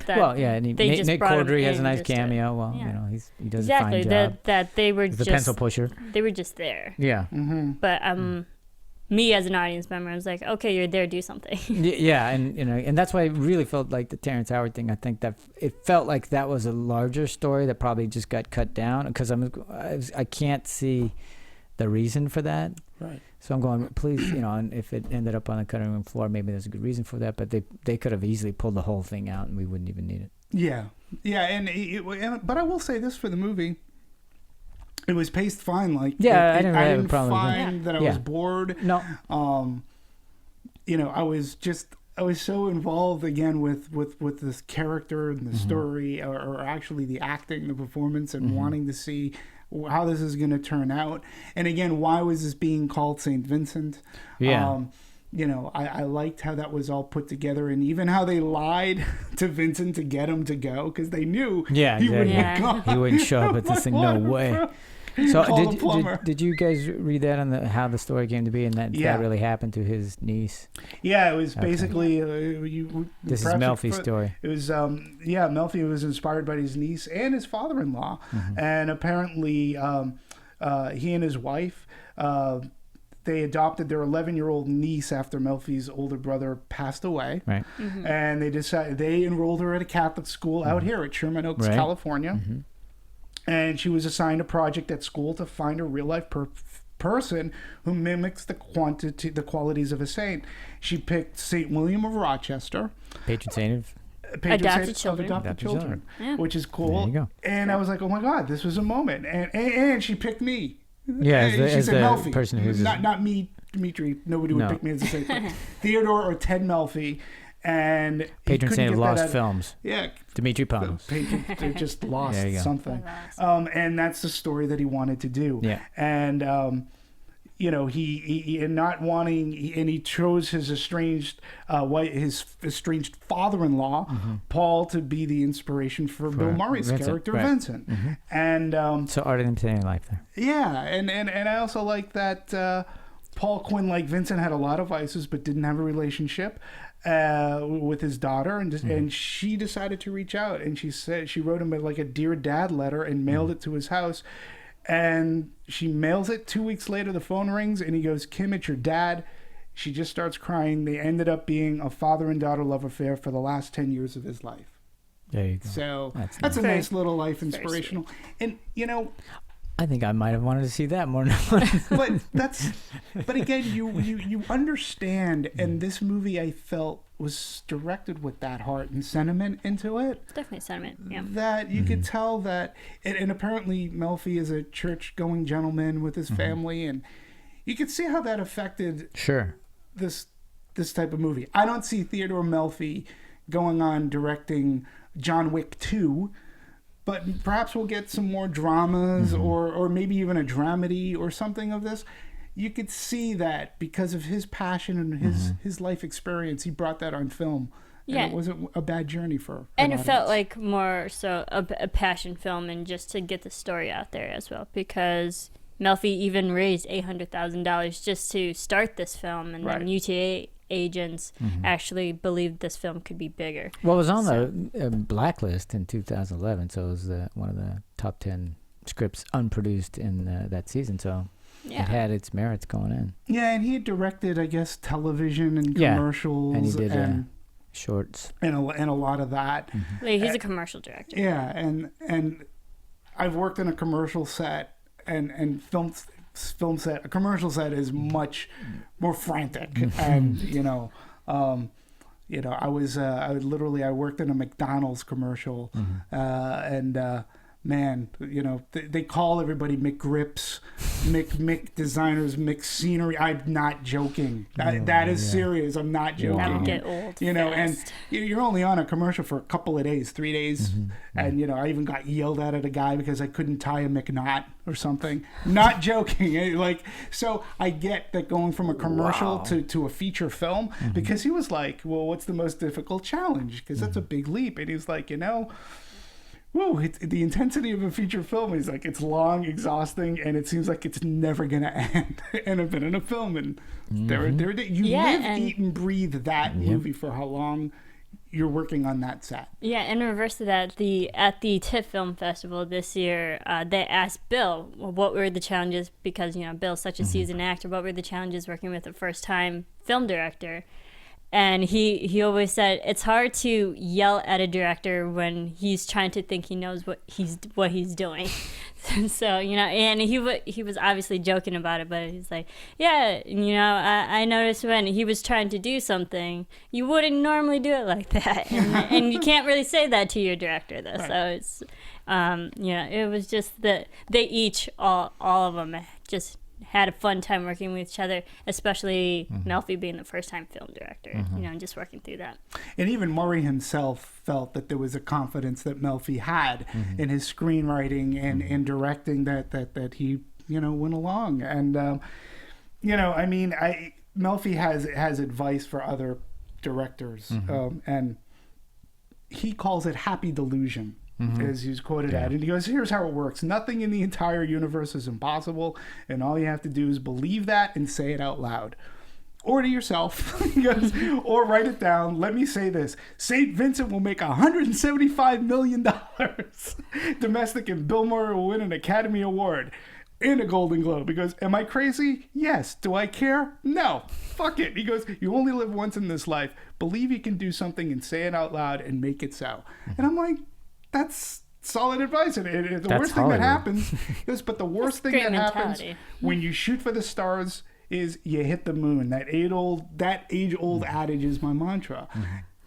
[SPEAKER 3] Well, yeah, and Nick Cordry has a nice cameo. Well,
[SPEAKER 4] yeah.
[SPEAKER 3] you know, he does
[SPEAKER 4] exactly
[SPEAKER 3] a fine job.
[SPEAKER 4] that they were
[SPEAKER 3] He's
[SPEAKER 4] just
[SPEAKER 3] a pencil pusher.
[SPEAKER 4] They were just there.
[SPEAKER 3] Yeah.
[SPEAKER 4] But me as an audience member, I was like, okay, you're there, do something.
[SPEAKER 3] Yeah, and you know, and that's why I really felt like the Terrence Howard thing. I think that it felt like that was a larger story that probably just got cut down because I can't see the reason for that.
[SPEAKER 5] Right.
[SPEAKER 3] So I'm going, please, you know, and if it ended up on the cutting room floor, maybe there's a good reason for that. But they could have easily pulled the whole thing out, and we wouldn't even need it.
[SPEAKER 5] Yeah, but I will say this for the movie. It was paced fine. Like,
[SPEAKER 3] I didn't have a problem
[SPEAKER 5] find that I was bored.
[SPEAKER 3] No.
[SPEAKER 5] You know, I was so involved again with this character and the story, or actually the acting, the performance, and wanting to see how this is going to turn out. And again, why was this being called St. Vincent?
[SPEAKER 3] Yeah.
[SPEAKER 5] You know, I liked how that was all put together, and even how they lied to Vincent to get him to go because they knew he wouldn't go.
[SPEAKER 3] He wouldn't show up at this thing. No way. So did you guys read that on how the story came to be, and that really happened to his niece?
[SPEAKER 5] Yeah, it was basically
[SPEAKER 3] this is Melfi's story.
[SPEAKER 5] It was Melfi was inspired by his niece and his father-in-law, and apparently he and his wife they adopted their 11-year-old niece after Melfi's older brother passed away.
[SPEAKER 3] Right.
[SPEAKER 5] And they enrolled her at a Catholic school out here at Sherman Oaks, California. And she was assigned a project at school to find a real-life person who mimics the qualities of a saint. She picked St. William of Rochester,
[SPEAKER 3] patron saint of
[SPEAKER 4] adopted children.
[SPEAKER 5] Yeah. Which is cool.
[SPEAKER 3] There you go.
[SPEAKER 5] And I was like, oh my God, this was a moment. And she picked me.
[SPEAKER 3] Yeah, as the
[SPEAKER 5] Melfi.
[SPEAKER 3] person who's
[SPEAKER 5] not me, Demetri. Nobody would pick me as a saint. Theodore or Ted Melfi. And
[SPEAKER 3] patron saint of lost films.
[SPEAKER 5] Yeah,
[SPEAKER 3] Demetri Panos.
[SPEAKER 5] They just lost something. And that's the story that he wanted to do.
[SPEAKER 3] Yeah.
[SPEAKER 5] And you know, he and not wanting, and he chose his estranged father-in-law, Paul, to be the inspiration for Bill Murray's character Vincent. And
[SPEAKER 3] so art imitating life there.
[SPEAKER 5] Yeah, and I also like that Paul Quinn, like Vincent, had a lot of vices but didn't have a relationship with his daughter, and she decided to reach out, and she wrote him like a Dear Dad letter and mailed it to his house. And she mails it. 2 weeks later, the phone rings, and he goes, Kim, it's your dad. She just starts crying. They ended up being a father and daughter love affair for the last 10 years of his life.
[SPEAKER 3] There you go.
[SPEAKER 5] So that's a nice little life inspirational. And, you know,
[SPEAKER 3] I think I might have wanted to see that more than
[SPEAKER 5] but again, you understand, and this movie I felt was directed with that heart and sentiment into it.
[SPEAKER 4] Definitely sentiment, yeah.
[SPEAKER 5] That you could tell that, and apparently Melfi is a church-going gentleman with his family, and you could see how that affected this type of movie. I don't see Theodore Melfi going on directing John Wick 2, but perhaps we'll get some more dramas or maybe even a dramedy or something of this. You could see that because of his passion and his life experience, he brought that on film. Yeah. And it wasn't a bad journey for
[SPEAKER 4] And it felt like more so a passion film, and just to get the story out there as well, because Melfi even raised $800,000 just to start this film, and then UTA agents actually believed this film could be bigger.
[SPEAKER 3] Well, it was on the blacklist in 2011, so it was one of the top 10 scripts unproduced in that season, so it had its merits going in.
[SPEAKER 5] Yeah, and he had directed, I guess, television and commercials.
[SPEAKER 3] And he did shorts.
[SPEAKER 5] And a lot of that.
[SPEAKER 4] He's a commercial director.
[SPEAKER 5] Yeah, and I've worked in a commercial set and film set. A commercial set is much more frantic, and I worked in a McDonald's commercial, and man, they call everybody McGrips, Mick designers, Mick scenery. I'm not joking. That is serious. I'm not joking.
[SPEAKER 4] That'll get old.
[SPEAKER 5] And you're only on a commercial for a couple of days, 3 days, and I even got yelled at a guy because I couldn't tie a McKnot or something. Not joking. So I get that going from a commercial to a feature film, because he was like, well, what's the most difficult challenge? Because that's a big leap. And he was like, whoa, the intensity of a feature film is like, it's long, exhausting, and it seems like it's never going to end. And I've been in a film, and you live, eat, and breathe that movie for how long you're working on that set.
[SPEAKER 4] Yeah, in reverse to that, at the TIFF Film Festival this year, they asked Bill what were the challenges, because, Bill's such a seasoned actor, what were the challenges working with a first-time film director? And he always said it's hard to yell at a director when he's trying to think he knows what he's doing. So, and he was obviously joking about it, but he's like, yeah, I noticed when he was trying to do something, you wouldn't normally do it like that. And you can't really say that to your director, though. Right. So it's, it was just that they each, all of them, just had a fun time working with each other, especially Melfi being the first-time film director, and just working through that. And
[SPEAKER 5] even Murray himself felt that there was a confidence that Melfi had in his screenwriting and directing that he, went along. And, Melfi has advice for other directors, and he calls it happy delusion. As he's quoted at, and he goes, here's how it works. Nothing in the entire universe is impossible, and all you have to do is believe that and say it out loud. Or to yourself. He goes, or write it down. Let me say this. St. Vincent will make $175 million domestic, and Bill Murray will win an Academy Award and a Golden Globe. He goes, am I crazy? Yes. Do I care? No. Fuck it. He goes, you only live once in this life. Believe you can do something and say it out loud and make it so. And I'm like, that's solid advice. And the worst thing that happens is, but the worst thing that happens when you shoot for the stars is you hit the moon. That age-old adage is my mantra.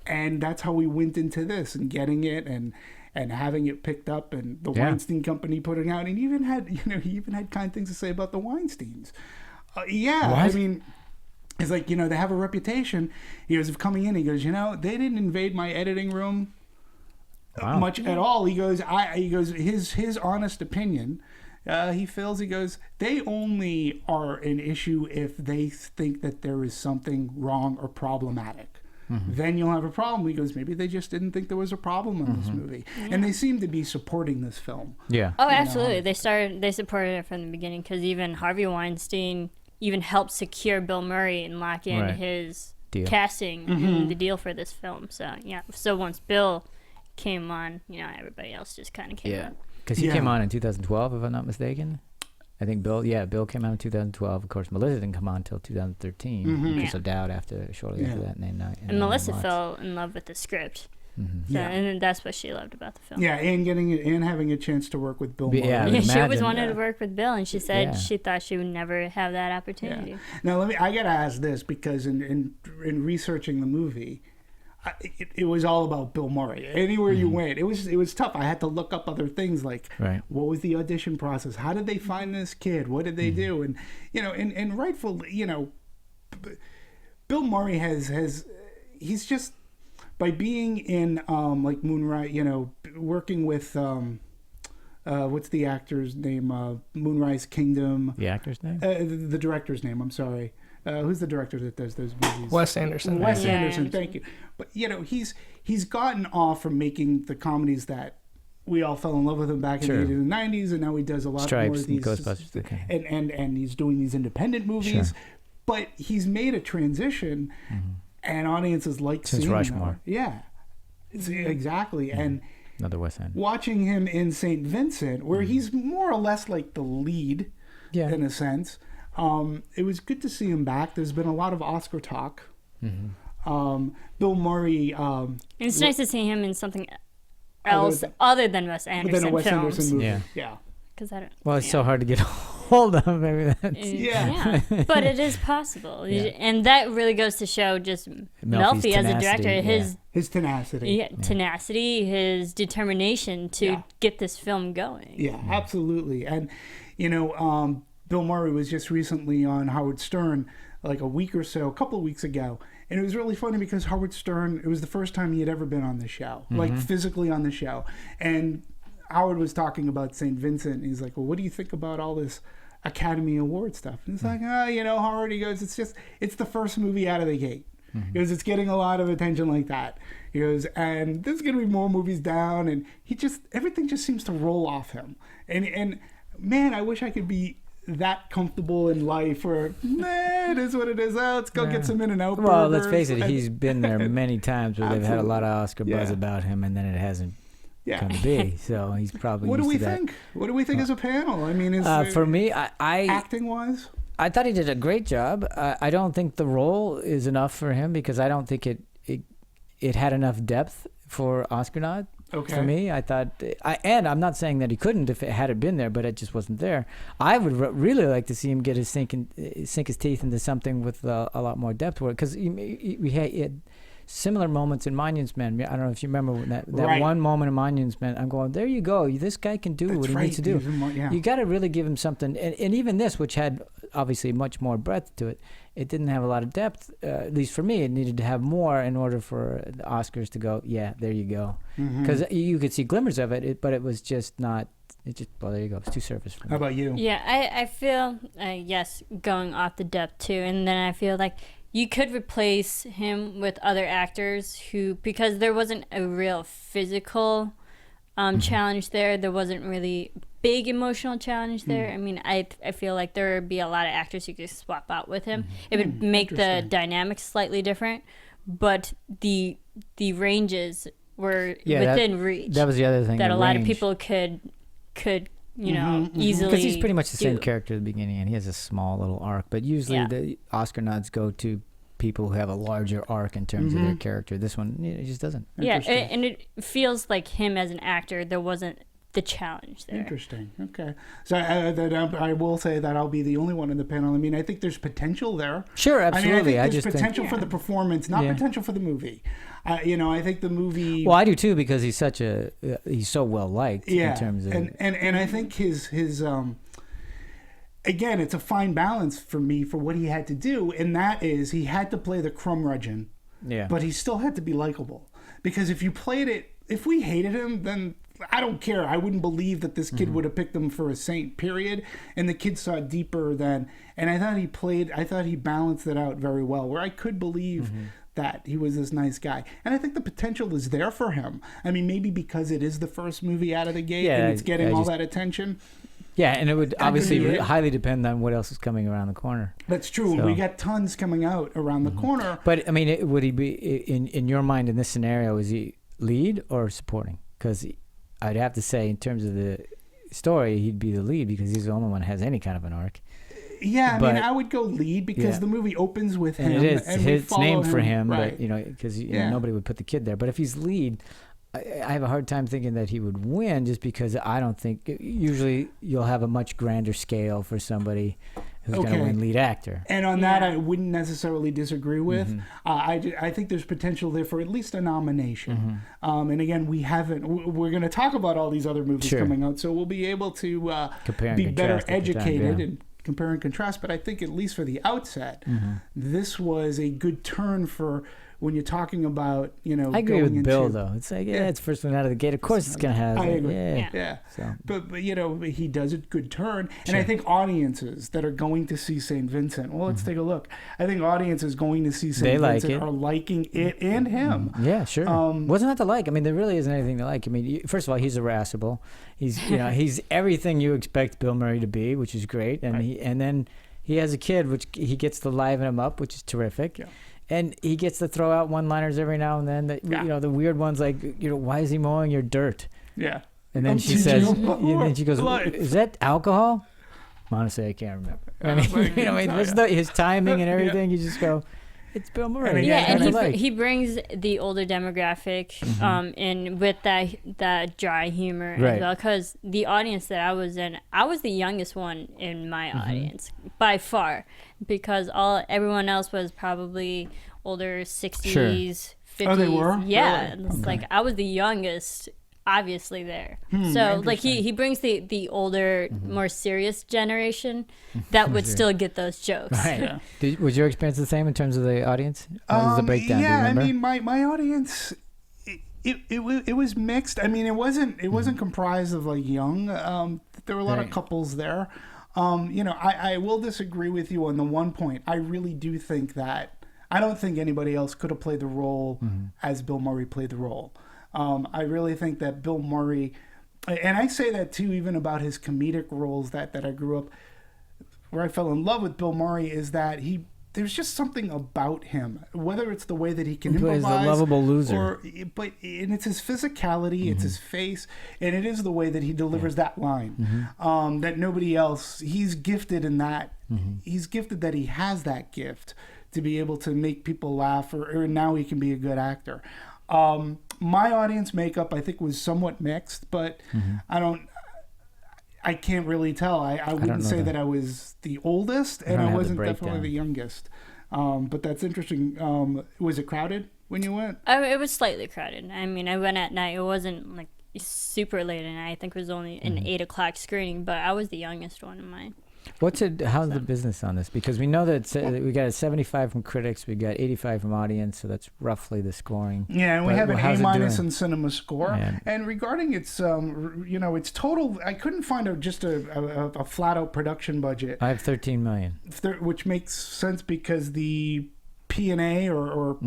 [SPEAKER 5] And that's how we went into this and getting it and having it picked up, and the Weinstein Company putting out, and he even had kind things to say about the Weinsteins. I mean, it's like, they have a reputation. He goes, of coming in, he goes, they didn't invade my editing room much at all. He goes, his honest opinion, he feels, he goes, they only are an issue if they think that there is something wrong or problematic. Then you'll have a problem. He goes, maybe they just didn't think there was a problem in this movie. And they seem to be supporting this film.
[SPEAKER 3] Yeah.
[SPEAKER 4] Oh, absolutely. They supported it from the beginning, because even Harvey Weinstein even helped secure Bill Murray and lock in his casting and the deal for this film. So, so once Bill came on, everybody else just kind of came on.
[SPEAKER 3] Because he came on in 2012, if I'm not mistaken. I think Bill came out in 2012. Of course, Melissa didn't come on until 2013, which is a doubt shortly after that.
[SPEAKER 4] And Melissa fell in love with the script. And that's what she loved about the film.
[SPEAKER 5] Yeah, and getting it, and having a chance to work with Bill Murray.
[SPEAKER 4] She always wanted to work with Bill, and she said she thought she would never have that opportunity.
[SPEAKER 5] Now, I got to ask this, because in researching the movie, it was all about Bill Murray. Anywhere you went, it was tough. I had to look up other things like what was the audition process? How did they find this kid? What did they do? And and rightfully, Bill Murray he's just, by being in like Moonrise, working with what's the actor's name? Moonrise Kingdom.
[SPEAKER 3] The actor's name?
[SPEAKER 5] The director's name. I'm sorry. Who's the director that does those movies?
[SPEAKER 6] Wes Anderson.
[SPEAKER 5] Wes Anderson, thank you. But he's gotten off from making the comedies that we all fell in love with him back in the 80s and 90s, and now he does a lot more of these
[SPEAKER 3] Ghostbusters,
[SPEAKER 5] and he's doing these independent movies. But he's made a transition, and audiences like
[SPEAKER 3] since
[SPEAKER 5] seeing
[SPEAKER 3] Rushmore.
[SPEAKER 5] Exactly. And
[SPEAKER 3] another Wes Anderson.
[SPEAKER 5] Watching him in St. Vincent, where he's more or less like the lead, in a sense. It was good to see him back. There's been a lot of Oscar talk. Bill Murray.
[SPEAKER 4] It's nice to see him in something else other than Wes Anderson
[SPEAKER 5] than a Wes
[SPEAKER 4] films.
[SPEAKER 5] Anderson movie. Yeah.
[SPEAKER 4] Because I don't.
[SPEAKER 3] Well, it's so hard to get hold of. Maybe
[SPEAKER 4] that's but it is possible, and that really goes to show just Melfi as a director,
[SPEAKER 5] his tenacity,
[SPEAKER 4] tenacity, his determination to get this film going.
[SPEAKER 5] Yeah, absolutely, and Bill Murray was just recently on Howard Stern, like a couple of weeks ago. And it was really funny because Howard Stern, it was the first time he had ever been on the show, like physically on the show. And Howard was talking about St. Vincent. And he's like, well, what do you think about all this Academy Award stuff? And it's like, Howard, he goes, it's the first movie out of the gate. He goes, it's getting a lot of attention like that. He goes, and there's going to be more movies down, and everything just seems to roll off him. And man, I wish I could be that comfortable in life where, it is what it is. Let's go get some In-N-Out burgers.
[SPEAKER 3] Well, let's face it, he's been there many times where they've had a lot of Oscar buzz about him, and then it hasn't come to be. So he's probably
[SPEAKER 5] What do
[SPEAKER 3] used
[SPEAKER 5] we
[SPEAKER 3] to that.
[SPEAKER 5] think? What do we think as a panel? I mean,
[SPEAKER 3] for me, I
[SPEAKER 5] acting-wise?
[SPEAKER 3] I thought he did a great job. I don't think the role is enough for him because I don't think it had enough depth for Oscar nod.
[SPEAKER 5] Okay.
[SPEAKER 3] For me, I thought, and I'm not saying that he couldn't if it had it been there, but it just wasn't there. I would really like to see him get sink his teeth into something with a lot more depth, because we had similar moments in Monuments Men. I don't know if you remember that one moment in Monuments Men. I'm going, there you go. This guy can do what he needs to do. You got to really give him something. And even this, which had obviously much more breadth to it, it didn't have a lot of depth. At least for me, it needed to have more in order for the Oscars to go, yeah, there you go. Because you could see glimmers of it, but it was just not. Well, there you go. It's too surface for me.
[SPEAKER 5] How about you?
[SPEAKER 4] Yeah, I feel, yes, going off the depth too. And then I feel like you could replace him with other actors because there wasn't a real physical challenge there. There wasn't really big emotional challenge there. I mean, I feel like there would be a lot of actors you could swap out with him. It would make the dynamics slightly different, but the ranges were within reach.
[SPEAKER 3] That was the other thing.
[SPEAKER 4] That a lot of people could easily.
[SPEAKER 3] Because he's pretty much the same character at the beginning, and he has a small little arc. But usually the Oscar nods go to people who have a larger arc in terms of their character. This one, it just doesn't.
[SPEAKER 4] Yeah, and it feels like him as an actor, there wasn't the challenge there.
[SPEAKER 5] Interesting. Okay. So I will say that I'll be the only one in the panel. I mean, I think there's potential there.
[SPEAKER 3] Sure, absolutely.
[SPEAKER 5] I think there's potential for the performance, not potential for the movie. I think the movie.
[SPEAKER 3] Well, I do too, because he's so well liked in terms of.
[SPEAKER 5] And I think his again, it's a fine balance for me for what he had to do, and that is he had to play the curmudgeon, but he still had to be likable. Because if you played it, if we hated him, then I don't care. I wouldn't believe that this kid would have picked him for a saint, period. And the kid saw deeper than, and I thought he balanced it out very well, where I could believe that he was this nice guy. And I think the potential is there for him. I mean, maybe because it is the first movie out of the gate and it's getting all that attention.
[SPEAKER 3] Yeah, and it would obviously highly depend on what else is coming around the corner.
[SPEAKER 5] That's true. So. We got tons coming out around the corner.
[SPEAKER 3] But, I mean, would he be, in your mind, in this scenario, is he lead or supporting? Because I'd have to say, in terms of the story, he'd be the lead because he's the only one that has any kind of an arc.
[SPEAKER 5] Yeah, I mean, I would go lead because the movie opens with him.
[SPEAKER 3] And it is. It's named for him,
[SPEAKER 5] right.
[SPEAKER 3] but, because nobody would put the kid there. But if he's lead, I have a hard time thinking that he would win just because I don't think usually you'll have a much grander scale for somebody who's going to win lead actor.
[SPEAKER 5] And on that, I wouldn't necessarily disagree with. I think there's potential there for at least a nomination. And again, we're going to talk about all these other movies coming out, so we'll be able to be better educated and compare and contrast. But I think at least for the outset, this was a good turn for when you're talking about,
[SPEAKER 3] I agree with Bill, though. It's like, it's first one out of the gate. Of course it's going to have.
[SPEAKER 5] I agree.
[SPEAKER 3] Yeah. So.
[SPEAKER 5] But he does a good turn. And I think audiences that are going to see St. Vincent, well, let's take a look. I think audiences going to see St. Vincent are liking it and him.
[SPEAKER 3] Yeah, sure. What's not to like? I mean, there really isn't anything to like. I mean, first of all, he's irascible. He's, he's everything you expect Bill Murray to be, which is great. And then he has a kid, which he gets to liven him up, which is terrific. Yeah. And he gets to throw out one-liners every now and then. The weird ones like, why is he mowing your dirt? Yeah. And then she says, and then she goes, is that alcohol? Honestly, I can't remember. His timing and everything. You just go, it's Bill Murray.
[SPEAKER 4] And he brings the older demographic in with that dry humor as well. Because the audience that I was in, I was the youngest one in my audience by far. Because everyone else was probably older, 60s, 50s.
[SPEAKER 5] Oh, they were?
[SPEAKER 4] Yeah. Really? It's like I was the youngest, obviously, there. So like he brings the older, more serious generation that would still get those jokes.
[SPEAKER 3] Right. Yeah. Was your experience the same in terms of the audience? What was the breakdown?
[SPEAKER 5] Yeah, I mean, my audience, it was mixed. I mean, it wasn't comprised of like young. There were a lot of couples there. I will disagree with you on the one point. I really do think that I don't think anybody else could have played the role as Bill Murray played the role. I really think that Bill Murray, and I say that too, even about his comedic roles that I grew up, where I fell in love with Bill Murray, is that there's just something about him, whether it's the way that he can improvise,
[SPEAKER 3] the lovable loser,
[SPEAKER 5] and it's his physicality, it's his face, and it is the way that he delivers that line that nobody else. He's gifted in that. He's gifted that he has that gift to be able to make people laugh, or now he can be a good actor. My audience makeup, I think, was somewhat mixed, but I can't really tell. I wouldn't say that I was the oldest, and I wasn't definitely the youngest. But that's interesting. Was it crowded when you went?
[SPEAKER 4] It was slightly crowded. I mean, I went at night. It wasn't like super late at night. I think it was only an 8 o'clock screening, but I was the youngest one in mine.
[SPEAKER 3] How's the business on this? Because we know that we got a 75 from critics, we got 85 from audience, so that's roughly the scoring.
[SPEAKER 5] Yeah, and we have an A- in Cinema Score. Yeah. And regarding its, its total, I couldn't find just a flat out production budget.
[SPEAKER 3] I have $13 million,
[SPEAKER 5] which makes sense because the P&A or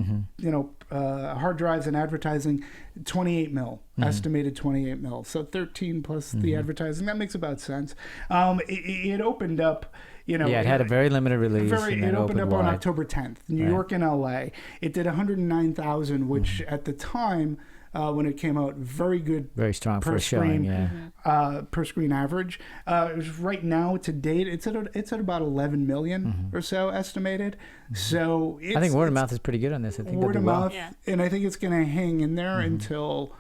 [SPEAKER 5] hard drives and advertising, 28 mil, estimated 28 mil. So 13 plus the advertising, that makes about sense. It opened up, it
[SPEAKER 3] had a very limited release.
[SPEAKER 5] It opened up on October 10th, New York and LA. It did 109,000, which at the time, when it came out, very good,
[SPEAKER 3] very strong
[SPEAKER 5] per
[SPEAKER 3] screen,
[SPEAKER 5] per screen average. Right now to date, it's at about 11 million or so estimated. So
[SPEAKER 3] I think word of mouth is pretty good on this. I think
[SPEAKER 5] word of mouth, and I think it's going to hang in there until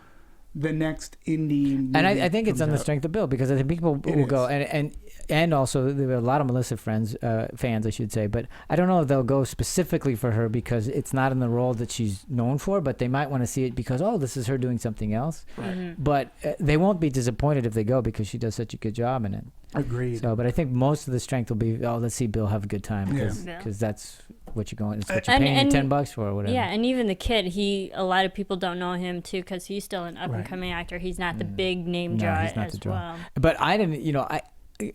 [SPEAKER 5] the next indie movie.
[SPEAKER 3] And I think it's on the strength of Bill, because I think people will go and also there were a lot of Melissa fans, I should say, but I don't know if they'll go specifically for her because it's not in the role that she's known for, but they might want to see it because, this is her doing something else. Right. But they won't be disappointed if they go because she does such a good job in it.
[SPEAKER 5] Agreed.
[SPEAKER 3] So, but I think most of the strength will be, let's see Bill have a good time because that's what you're going. It's what you're paying $10 for or whatever.
[SPEAKER 4] Yeah, and even the kid, a lot of people don't know him too because he's still an up and coming actor. He's not the big name draw as well.
[SPEAKER 3] But I didn't,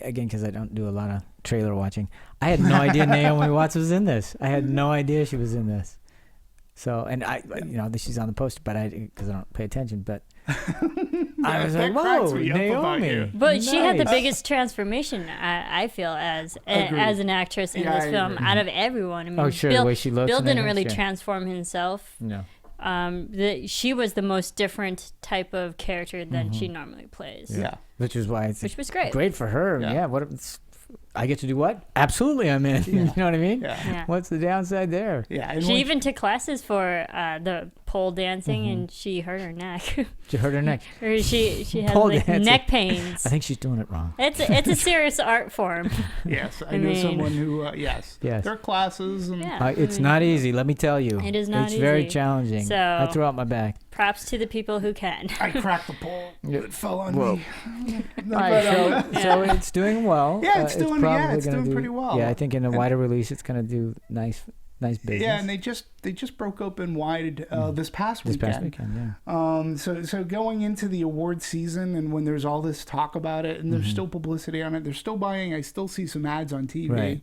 [SPEAKER 3] again, because I don't do a lot of trailer watching, I had no idea Naomi Watts was in this. I had no idea she was in this. So, and she's on the poster, but because I don't pay attention, but I was like, whoa, Naomi.
[SPEAKER 4] But nice. She had the biggest transformation, I feel, as an actress in this film out of everyone. I mean,
[SPEAKER 3] the way she looks.
[SPEAKER 4] Bill didn't really transform himself.
[SPEAKER 3] No.
[SPEAKER 4] She was the most different type of character than she normally plays.
[SPEAKER 3] Yeah. Which was
[SPEAKER 4] was great.
[SPEAKER 3] Great for her. Yeah. I get to do what? Absolutely, I'm in. You know what I mean?
[SPEAKER 4] Yeah.
[SPEAKER 3] What's the downside there?
[SPEAKER 5] Yeah.
[SPEAKER 4] She even took classes for the pole dancing, and she hurt her neck.
[SPEAKER 3] She hurt her neck.
[SPEAKER 4] Or she has neck pains.
[SPEAKER 3] I think she's doing it wrong.
[SPEAKER 4] It's a serious art form.
[SPEAKER 5] Yes, I know someone who. Yes. There are classes. And
[SPEAKER 3] it's not easy. Let me tell you.
[SPEAKER 4] It is not easy.
[SPEAKER 3] It's very challenging.
[SPEAKER 4] So
[SPEAKER 3] I threw out my back.
[SPEAKER 4] Props to the people who can.
[SPEAKER 5] I cracked the pole. It fell on me.
[SPEAKER 3] So it's doing well.
[SPEAKER 5] Yeah, it's doing pretty well.
[SPEAKER 3] Yeah, I think in a wider release, it's going to do nice business.
[SPEAKER 5] Yeah, and they just broke open wide this past weekend.
[SPEAKER 3] This past weekend,
[SPEAKER 5] So going into the award season, and when there's all this talk about it, and there's still publicity on it, they're still buying. I still see some ads on TV. Right.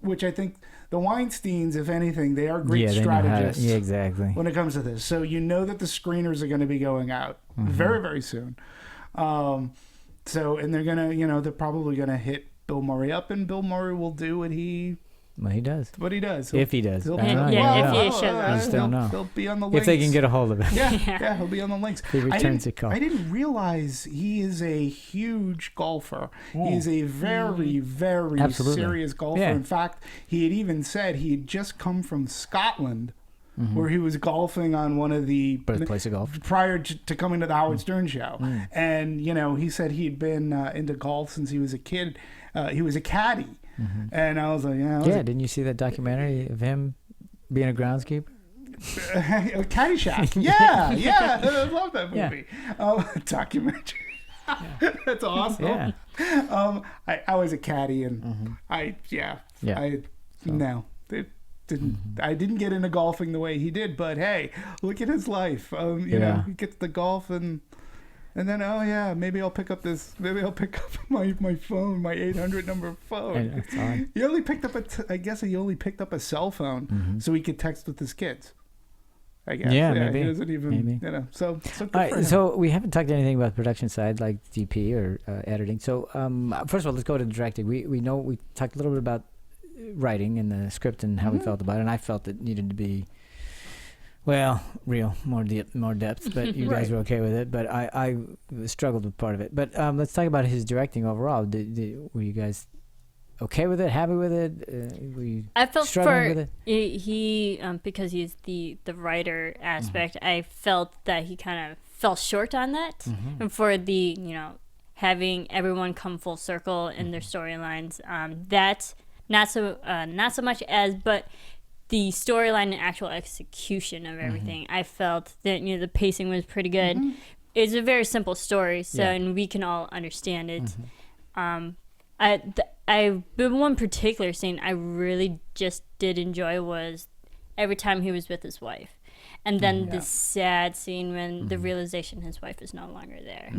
[SPEAKER 5] Which I think the Weinsteins, if anything, they are great strategists.
[SPEAKER 3] Yeah, exactly.
[SPEAKER 5] When it comes to this, so that the screeners are going to be going out very, very soon. And they're gonna, they're probably gonna hit Bill Murray up, and Bill Murray will do what he does.
[SPEAKER 3] If he does.
[SPEAKER 4] I
[SPEAKER 3] just don't know.
[SPEAKER 5] He'll be on the links.
[SPEAKER 3] If they can get a hold of it.
[SPEAKER 5] Yeah, he'll be on the links.
[SPEAKER 3] He returns a call.
[SPEAKER 5] I didn't realize he is a huge golfer. He is a very, very serious golfer.
[SPEAKER 3] Yeah.
[SPEAKER 5] In fact, he had even said he had just come from Scotland, where he was golfing on one of the
[SPEAKER 3] birthplace of golf
[SPEAKER 5] prior to coming to the Howard Stern show. And he said he'd been into golf since he was a kid. He was a caddy. And I was like,
[SPEAKER 3] didn't you see that documentary of him being a groundskeeper?
[SPEAKER 5] Caddyshack. Yeah. I love that movie. Documentary. That's awesome.
[SPEAKER 3] Yeah.
[SPEAKER 5] I was a caddy, and I didn't get into golfing the way he did, but hey, look at his life. He gets the golf, and And then, oh yeah, maybe I'll pick up my phone, my 800 number phone. He only picked up I guess he only picked up a cell phone so he could text with his kids. I guess.
[SPEAKER 3] Yeah, maybe.
[SPEAKER 5] He doesn't even, so good for him.
[SPEAKER 3] So we haven't talked anything about the production side, like DP or editing. So first of all, let's go to the directing. We talked a little bit about writing and the script and how we felt about it, and I felt it needed to be, well, more depth, but you guys were okay with it. But I struggled with part of it. But let's talk about his directing overall. Were you guys okay with it, happy with it? Were you
[SPEAKER 4] I felt
[SPEAKER 3] struggling with it?
[SPEAKER 4] He because he's the writer aspect, I felt that he kind of fell short on that. And for the, having everyone come full circle in their storylines, that not so much as, but the storyline and actual execution of everything, I felt that the pacing was pretty good. It's a very simple story, so and we can all understand it. The one particular scene I really just did enjoy was every time he was with his wife, and then the sad scene when the realization his wife is no longer there,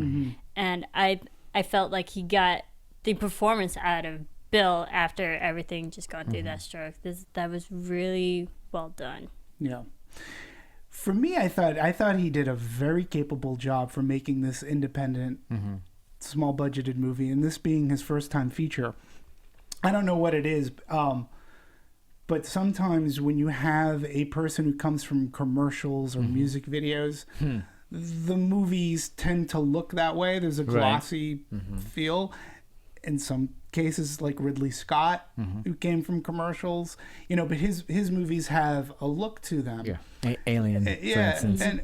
[SPEAKER 4] and I felt like he got the performance out of Bill after everything just gone through that stroke. That was really well done. Yeah.
[SPEAKER 5] For me, I thought he did a very capable job for making this independent, small budgeted movie, and this being his first time feature. I don't know what it is, but sometimes when you have a person who comes from commercials or music videos, the movies tend to look that way. There's a glossy feel. In some cases, like Ridley Scott, who came from commercials, but his movies have a look to them.
[SPEAKER 3] Yeah, Alien, for instance.
[SPEAKER 5] And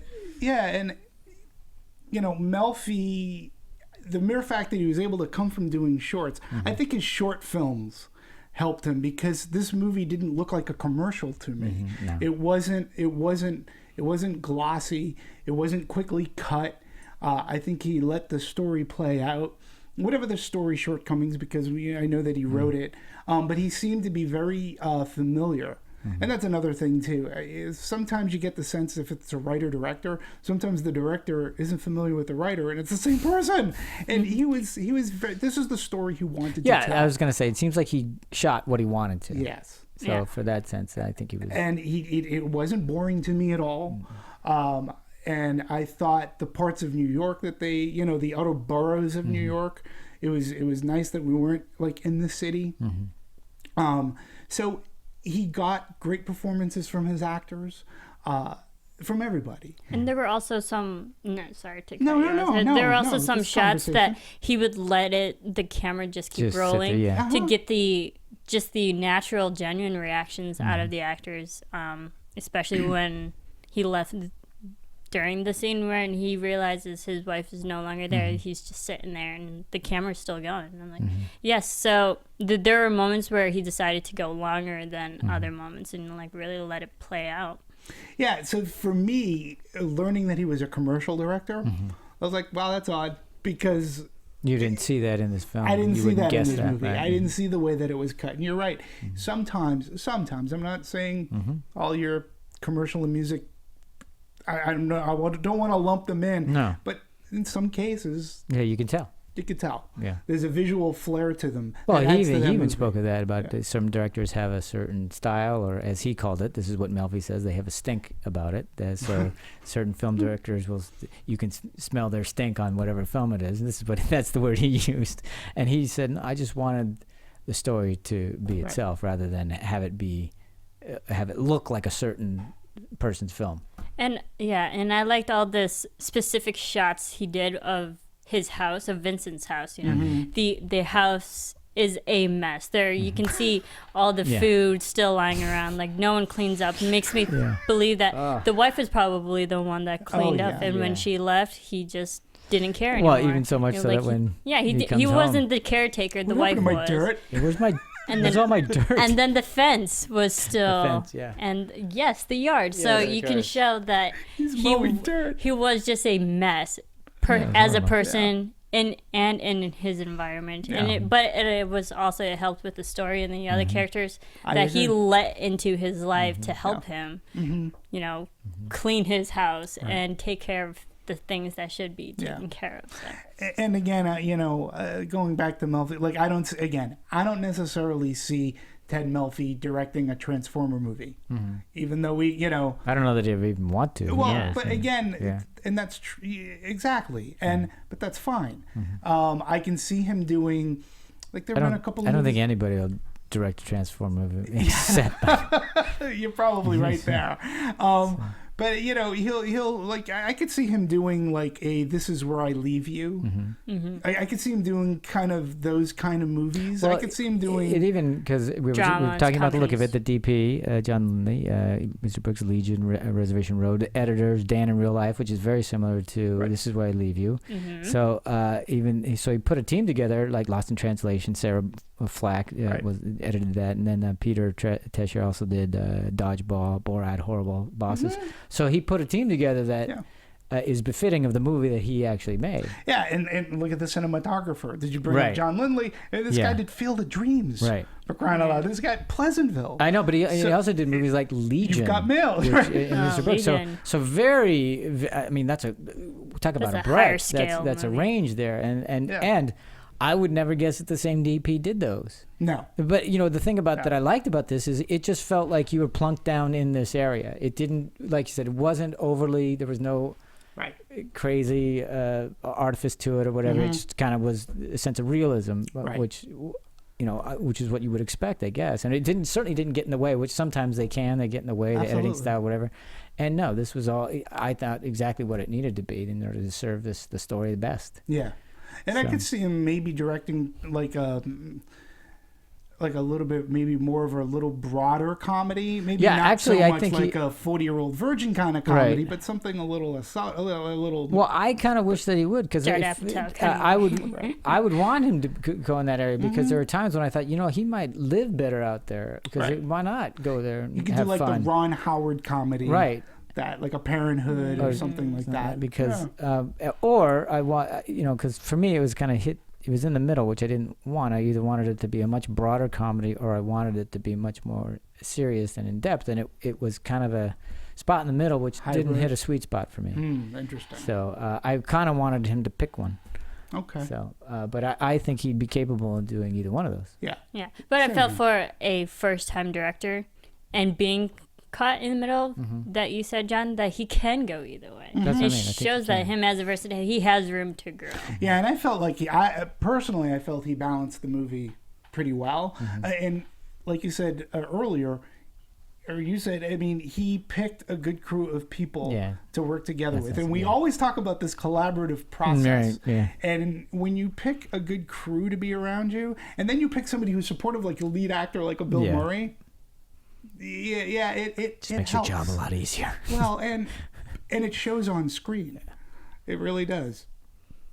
[SPEAKER 5] Melfi, the mere fact that he was able to come from doing shorts, I think his short films helped him, because this movie didn't look like a commercial to me. No. It wasn't glossy. It wasn't quickly cut. I think he let the story play out, whatever the story shortcomings, because I know that he wrote it, but he seemed to be very familiar. And that's another thing too. Is sometimes you get the sense, if it's a writer-director, sometimes the director isn't familiar with the writer, and it's the same person. And he was very, this is the story he wanted to tell.
[SPEAKER 3] Yeah, I was going to say, it seems like he shot what he wanted to.
[SPEAKER 5] Yes.
[SPEAKER 3] So for that sense, I think he was.
[SPEAKER 5] And it wasn't boring to me at all. And I thought the parts of New York that they, the outer boroughs of New York, it was nice that we weren't like in the city. So he got great performances from his actors, from everybody.
[SPEAKER 4] And there were also some. No, sorry to cut you off. There were also some shots that he would let the camera just keep rolling to get the natural, genuine reactions out of the actors, especially when he left. During the scene when he realizes his wife is no longer there, he's just sitting there and the camera's still going. And I'm like, yes. So there are moments where he decided to go longer than other moments and like really let it play out.
[SPEAKER 5] Yeah. So for me, learning that he was a commercial director, I was like, wow, that's odd, because
[SPEAKER 3] you didn't see that in this film.
[SPEAKER 5] I didn't see that in this movie.
[SPEAKER 3] Right?
[SPEAKER 5] I didn't see the way that it was cut. And you're right. Sometimes I'm not saying all your commercial and music, I don't want to lump them in.
[SPEAKER 3] No.
[SPEAKER 5] But in some cases,
[SPEAKER 3] you can tell.
[SPEAKER 5] You could tell.
[SPEAKER 3] Yeah.
[SPEAKER 5] There's a visual flair to them.
[SPEAKER 3] Well, he even spoke of that, about some directors have a certain style, or as he called it, this is what Melfi says, they have a stink about it. So certain film directors you can smell their stink on whatever film it is. And that's the word he used. And he said, I just wanted the story to be itself rather than have it look like a certain person's film.
[SPEAKER 4] And I liked all this specific shots he did of his house, of Vincent's house. The house is a mess. There you can see all the food still lying around. Like no one cleans up. It makes me believe that the wife is probably the one that cleaned up. And when she left, he just didn't care anymore.
[SPEAKER 3] Well, even so much so that when
[SPEAKER 4] he wasn't the caretaker. The wife was.
[SPEAKER 5] Dirt?
[SPEAKER 3] Where's my? And then, all my dirt.
[SPEAKER 4] And then the fence was still.
[SPEAKER 3] The fence,
[SPEAKER 4] And yes, the yard. So you can show that he was just a mess as a person in his environment. But it was also, it helped with the story and the other characters that he let into his life to help him, clean his house and take care of the things that should be taken care of. So.
[SPEAKER 5] And again, going back to Melfi, like I don't necessarily see Ted Melfi directing a Transformer movie, even though I don't
[SPEAKER 3] know that he even want to.
[SPEAKER 5] Well, but again, and that's exactly, but that's fine. I can see him doing, like there have been a couple.
[SPEAKER 3] I don't think anybody will direct a Transformer movie except.
[SPEAKER 5] You're probably right there. But he'll like I could see him doing like a "This Is Where I Leave You." I could see him doing kind of those kind of movies. Well, I could see him doing
[SPEAKER 3] it even because we were talking about the look of it. The DP, John Lindley, Mr. Brooks' Legion, Reservation Road. The editors, Dan in Real Life, which is very similar to "This Is Where I Leave You." So he put a team together like Lost in Translation. Sarah Flack was edited that, and then Peter Tesher also did Dodgeball, Borat, Horrible Bosses. So he put a team together that is befitting of the movie that he actually made.
[SPEAKER 5] Yeah, and look at the cinematographer. Did you bring up John Lindley? This guy did Field of Dreams.
[SPEAKER 3] Right.
[SPEAKER 5] For crying out loud. This guy, Pleasantville.
[SPEAKER 3] I know, but he also did movies like Legion.
[SPEAKER 5] You've Got Mail.
[SPEAKER 3] So very, I mean, talk about a breadth. That's a range there. And I would never guess that the same DP did those.
[SPEAKER 5] No.
[SPEAKER 3] But, the thing about that I liked about this is it just felt like you were plunked down in this area. It didn't, like you said, it wasn't overly, there was no crazy artifice to it or whatever. It just kind of was a sense of realism, which is what you would expect, I guess. And it certainly didn't get in the way, which sometimes they get in the way, the editing style, whatever. And no, this was all, I thought, exactly what it needed to be in order to serve the story the best.
[SPEAKER 5] Yeah. And I could see him maybe directing like a little bit, maybe more of a little broader comedy. Maybe not actually, so much like a 40-Year-Old Virgin kind of comedy, but something a little. Well,
[SPEAKER 3] I kind of wish that he would, because I would want him to go in that area, because there were times when I thought, he might live better out there, because why not go there and
[SPEAKER 5] you could
[SPEAKER 3] have
[SPEAKER 5] do like
[SPEAKER 3] fun.
[SPEAKER 5] the Ron Howard comedy,
[SPEAKER 3] right?
[SPEAKER 5] That like a Parenthood or something like that.
[SPEAKER 3] Because or I want because for me it was kind of it was in the middle, which I didn't want. I either wanted it to be a much broader comedy, or I wanted it to be much more serious and in depth, and it was kind of a spot in the middle, which didn't hit a sweet spot for me.
[SPEAKER 5] Interesting.
[SPEAKER 3] So I kind of wanted him to pick one.
[SPEAKER 5] Okay.
[SPEAKER 3] So, but I think he'd be capable of doing either one of those.
[SPEAKER 5] Yeah.
[SPEAKER 4] But I felt for a first-time director, and being caught in the middle, that you said, John, that he can go either way.
[SPEAKER 3] That's what I mean.
[SPEAKER 4] It shows that him as a versatile, he has room to grow.
[SPEAKER 5] Yeah, and I felt like I felt he balanced the movie pretty well. And like you said earlier, or you said, I mean, he picked a good crew of people to work together with. And we always talk about this collaborative process.
[SPEAKER 3] Right, yeah.
[SPEAKER 5] And when you pick a good crew to be around you, and then you pick somebody who's supportive, like your lead actor, like a Bill Murray. It
[SPEAKER 3] makes your job a lot easier.
[SPEAKER 5] Well, and it shows on screen. It really does.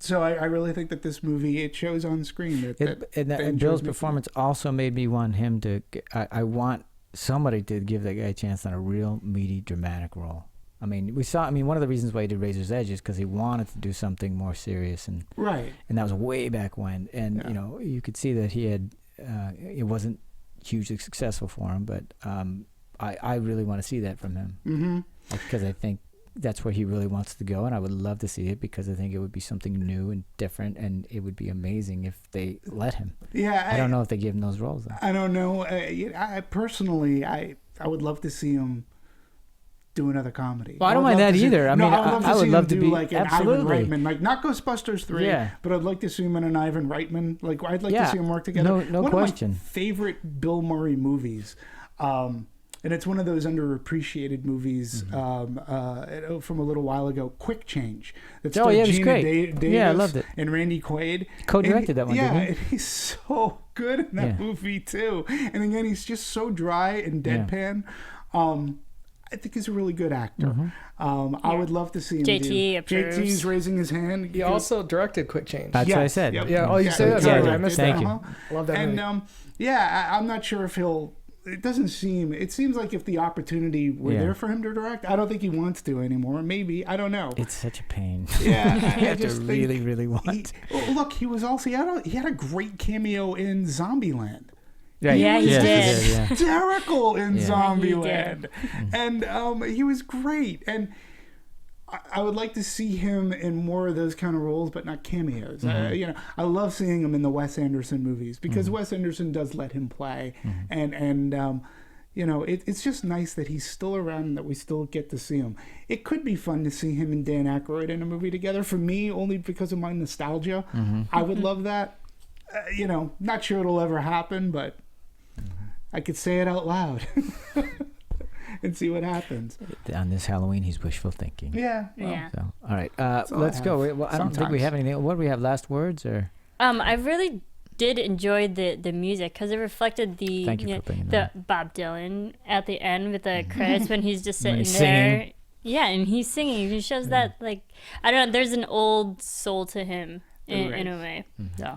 [SPEAKER 5] So I really think that this movie, it shows on screen
[SPEAKER 3] and Bill's performance also made me want him to. I want somebody to give that guy a chance on a real meaty, dramatic role. I mean, one of the reasons why he did Razor's Edge is because he wanted to do something more serious, and that was way back when. And you could see that he had. It wasn't hugely successful for him, but I really want to see that from him, because I think that's where he really wants to go, and I would love to see it, because I think it would be something new and different, and it would be amazing if they let him. I don't know if they give him those roles, though.
[SPEAKER 5] I don't know. I personally would love to see him do another comedy.
[SPEAKER 3] Well, I don't mind that either. I mean, I would love to
[SPEAKER 5] do
[SPEAKER 3] be
[SPEAKER 5] like an
[SPEAKER 3] absolutely
[SPEAKER 5] Ivan Reitman, like not Ghostbusters 3, but I'd like to see him in an Ivan Reitman. Like I'd like to see him work together.
[SPEAKER 3] No question.
[SPEAKER 5] One of my favorite Bill Murray movies, and it's one of those underappreciated movies from a little while ago. Quick Change. That's
[SPEAKER 3] it was great.
[SPEAKER 5] Davis
[SPEAKER 3] I loved it.
[SPEAKER 5] And Randy Quaid.
[SPEAKER 3] Co-directed that one.
[SPEAKER 5] Yeah,
[SPEAKER 3] didn't he?
[SPEAKER 5] and he's so good in that movie too. And again, he's just so dry and deadpan. I think he's a really good actor. I would love to see him. JT's raising his hand.
[SPEAKER 6] He also directed Quick Change.
[SPEAKER 3] That's what I said.
[SPEAKER 6] Yep. Yeah. Oh, you said that. I missed that.
[SPEAKER 3] Thank you.
[SPEAKER 6] Love that movie.
[SPEAKER 5] And I'm not sure if he'll. It seems like if the opportunity were there for him to direct, I don't think he wants to anymore. Maybe, I don't know.
[SPEAKER 3] It's such a pain.
[SPEAKER 5] Yeah,
[SPEAKER 3] you have to really, really want.
[SPEAKER 5] Look, he had a great cameo in Zombieland.
[SPEAKER 3] Right.
[SPEAKER 4] Yeah, he did.
[SPEAKER 5] Hysterical in Zombieland, and he was great. And I would like to see him in more of those kind of roles, but not cameos. I love seeing him in the Wes Anderson movies because Wes Anderson does let him play, and it's just nice that he's still around and that we still get to see him. It could be fun to see him and Dan Aykroyd in a movie together. For me, only because of my nostalgia, I would love that. Not sure it'll ever happen, but I could say it out loud. And see what happens.
[SPEAKER 3] On this Halloween, he's wishful thinking.
[SPEAKER 5] Yeah.
[SPEAKER 3] So, all right. Let's go. I don't think we have anything. What do we have? Last words or?
[SPEAKER 4] I really did enjoy the music because it reflected the Bob Dylan at the end with the credits when he's just sitting there.
[SPEAKER 3] Singing.
[SPEAKER 4] Yeah, and he's singing. He shows that I don't know. There's an old soul to him in a way.
[SPEAKER 5] Yeah.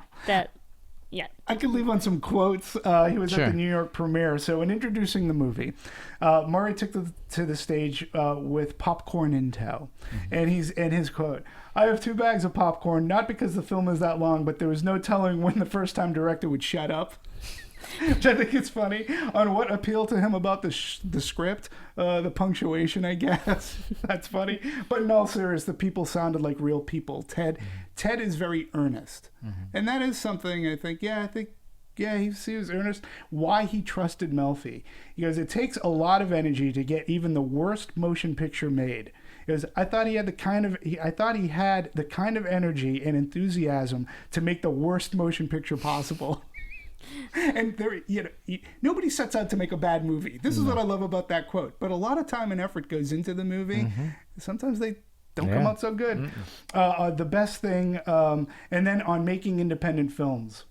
[SPEAKER 4] Yeah.
[SPEAKER 5] I could leave on some quotes. He was at the New York premiere. So in introducing the movie, Murray took to the stage with popcorn in tow. And his quote, "I have 2 bags of popcorn, not because the film is that long, but there was no telling when the first-time director would shut up." Which I think is funny, on what appealed to him about the script, the punctuation, I guess. That's funny. But in all seriousness, the people sounded like real people. Ted is very earnest. And that is something I think, he was earnest. Why he trusted Melfi. He goes, "It takes a lot of energy to get even the worst motion picture made." Because I thought he had the kind of energy and enthusiasm to make the worst motion picture possible. And there, nobody sets out to make a bad movie. This is what I love about that quote. But a lot of time and effort goes into the movie. Sometimes they don't come out so good. The best thing, and then on making independent films.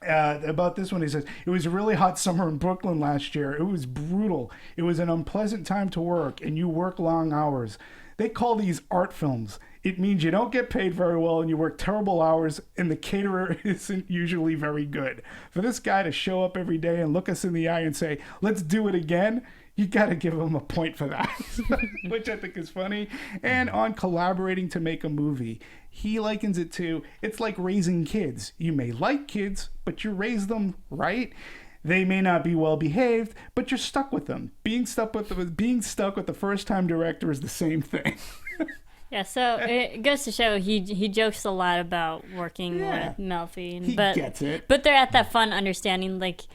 [SPEAKER 5] About this one, he says, "It was a really hot summer in Brooklyn last year. It was brutal. It was an unpleasant time to work, and you work long hours. They call these art films. It means you don't get paid very well and you work terrible hours, and the caterer isn't usually very good. For this guy to show up every day and look us in the eye and say, 'Let's do it again,' you got to give him a point for that," which I think is funny. And on collaborating to make a movie, he likens it to, it's like raising kids. You may like kids, but you raise them right. They may not be well behaved, but you're stuck with them. Being stuck with the first-time director is the same thing.
[SPEAKER 4] Yeah, so it goes to show he jokes a lot about working with Melfi.
[SPEAKER 5] He gets it.
[SPEAKER 4] But they're at that fun understanding, like,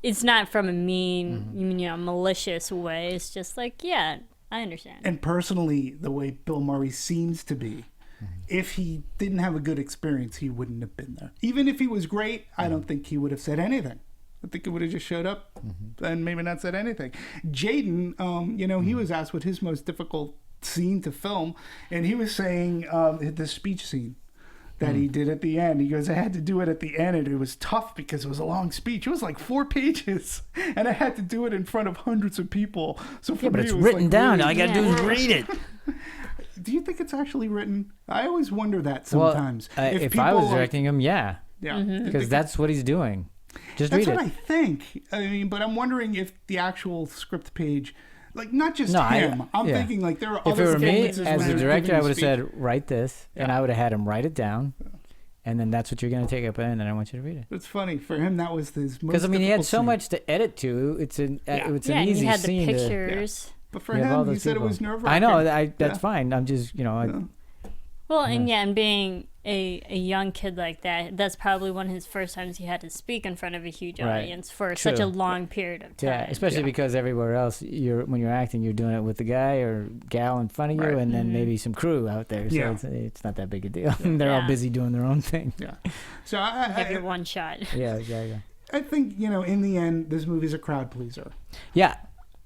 [SPEAKER 4] it's not from a mean, malicious way. It's just like, yeah, I understand.
[SPEAKER 5] And personally, the way Bill Murray seems to be, if he didn't have a good experience, he wouldn't have been there. Even if he was great, I don't think he would have said anything. I think he would have just showed up and maybe not said anything. Jaden, he was asked what his most difficult scene to film, and he was saying the speech scene that he did at the end. He goes, "I had to do it at the end, and it was tough because it was a long speech. It was like 4 pages, and I had to do it in front of hundreds of people. So for me,
[SPEAKER 3] but it's
[SPEAKER 5] it was
[SPEAKER 3] written
[SPEAKER 5] like
[SPEAKER 3] down.
[SPEAKER 5] really,
[SPEAKER 3] All I got to do is read it."
[SPEAKER 5] Do you think it's actually written? I always wonder that sometimes.
[SPEAKER 3] If I was directing him, because that's what he's doing. Just read it.
[SPEAKER 5] That's what I think. I mean, but I'm wondering if the actual script page, like, not just him. I'm thinking, like, there are other.
[SPEAKER 3] If it were me as the director, I would have
[SPEAKER 5] said,
[SPEAKER 3] "Write this," and I would have had him write it down, and then that's what you're going to take up, and then I want you to read it.
[SPEAKER 5] It's funny for him. That was his most.
[SPEAKER 3] Because he had so
[SPEAKER 5] scene.
[SPEAKER 3] much to edit to. It's an easy
[SPEAKER 4] and he had
[SPEAKER 3] scene.
[SPEAKER 4] The pictures.
[SPEAKER 5] But for him, he said it was nerve-wracking.
[SPEAKER 3] I know. That's fine. I'm just,
[SPEAKER 4] Well, and being a young kid like that, that's probably one of his first times he had to speak in front of a huge audience for such a long period of time.
[SPEAKER 3] Yeah, especially because everywhere else, when you're acting, you're doing it with the guy or gal in front of you, and then maybe some crew out there. So it's not that big a deal. They're all busy doing their own thing.
[SPEAKER 5] Yeah. So
[SPEAKER 4] you have your one shot.
[SPEAKER 3] Yeah, exactly.
[SPEAKER 5] I think, in the end, this movie's a crowd pleaser.
[SPEAKER 3] Yeah.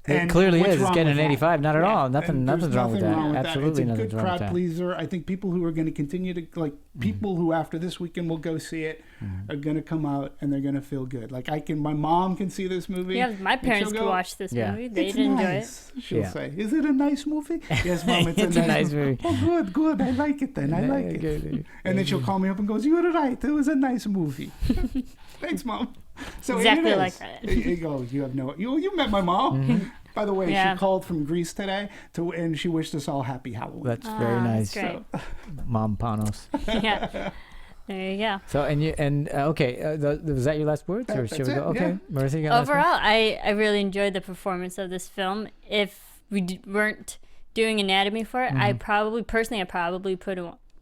[SPEAKER 3] It clearly is. It's getting an 85. Not at all.
[SPEAKER 5] Nothing's
[SPEAKER 3] wrong with that. Absolutely
[SPEAKER 5] nothing. It's a
[SPEAKER 3] nothing's
[SPEAKER 5] good
[SPEAKER 3] wrong with
[SPEAKER 5] crowd
[SPEAKER 3] that.
[SPEAKER 5] pleaser. I think people who are going to continue to, people who after this weekend will go see it are going to come out and they're going to feel good. Like, my mom can see this movie.
[SPEAKER 4] Yeah, my parents could watch this movie. They didn't enjoy it.
[SPEAKER 5] She'll say, "Is it a nice movie?" "Yes, Mom, it's a nice movie." "Oh, good. I like it then. I like it." And then she'll call me up and goes, "You were right. It was a nice movie." Thanks, Mom. So
[SPEAKER 4] exactly like that.
[SPEAKER 5] You met my mom. By the way, she called from Greece today, and she wished us all happy Halloween.
[SPEAKER 3] That's very nice.
[SPEAKER 4] That's great.
[SPEAKER 3] Mom Panos.
[SPEAKER 4] Yeah. There you go.
[SPEAKER 3] So was that your last words, or should we go? Okay, Marisa, you got last
[SPEAKER 4] Overall, I really enjoyed the performance of this film. If we weren't, doing anatomy for it, I probably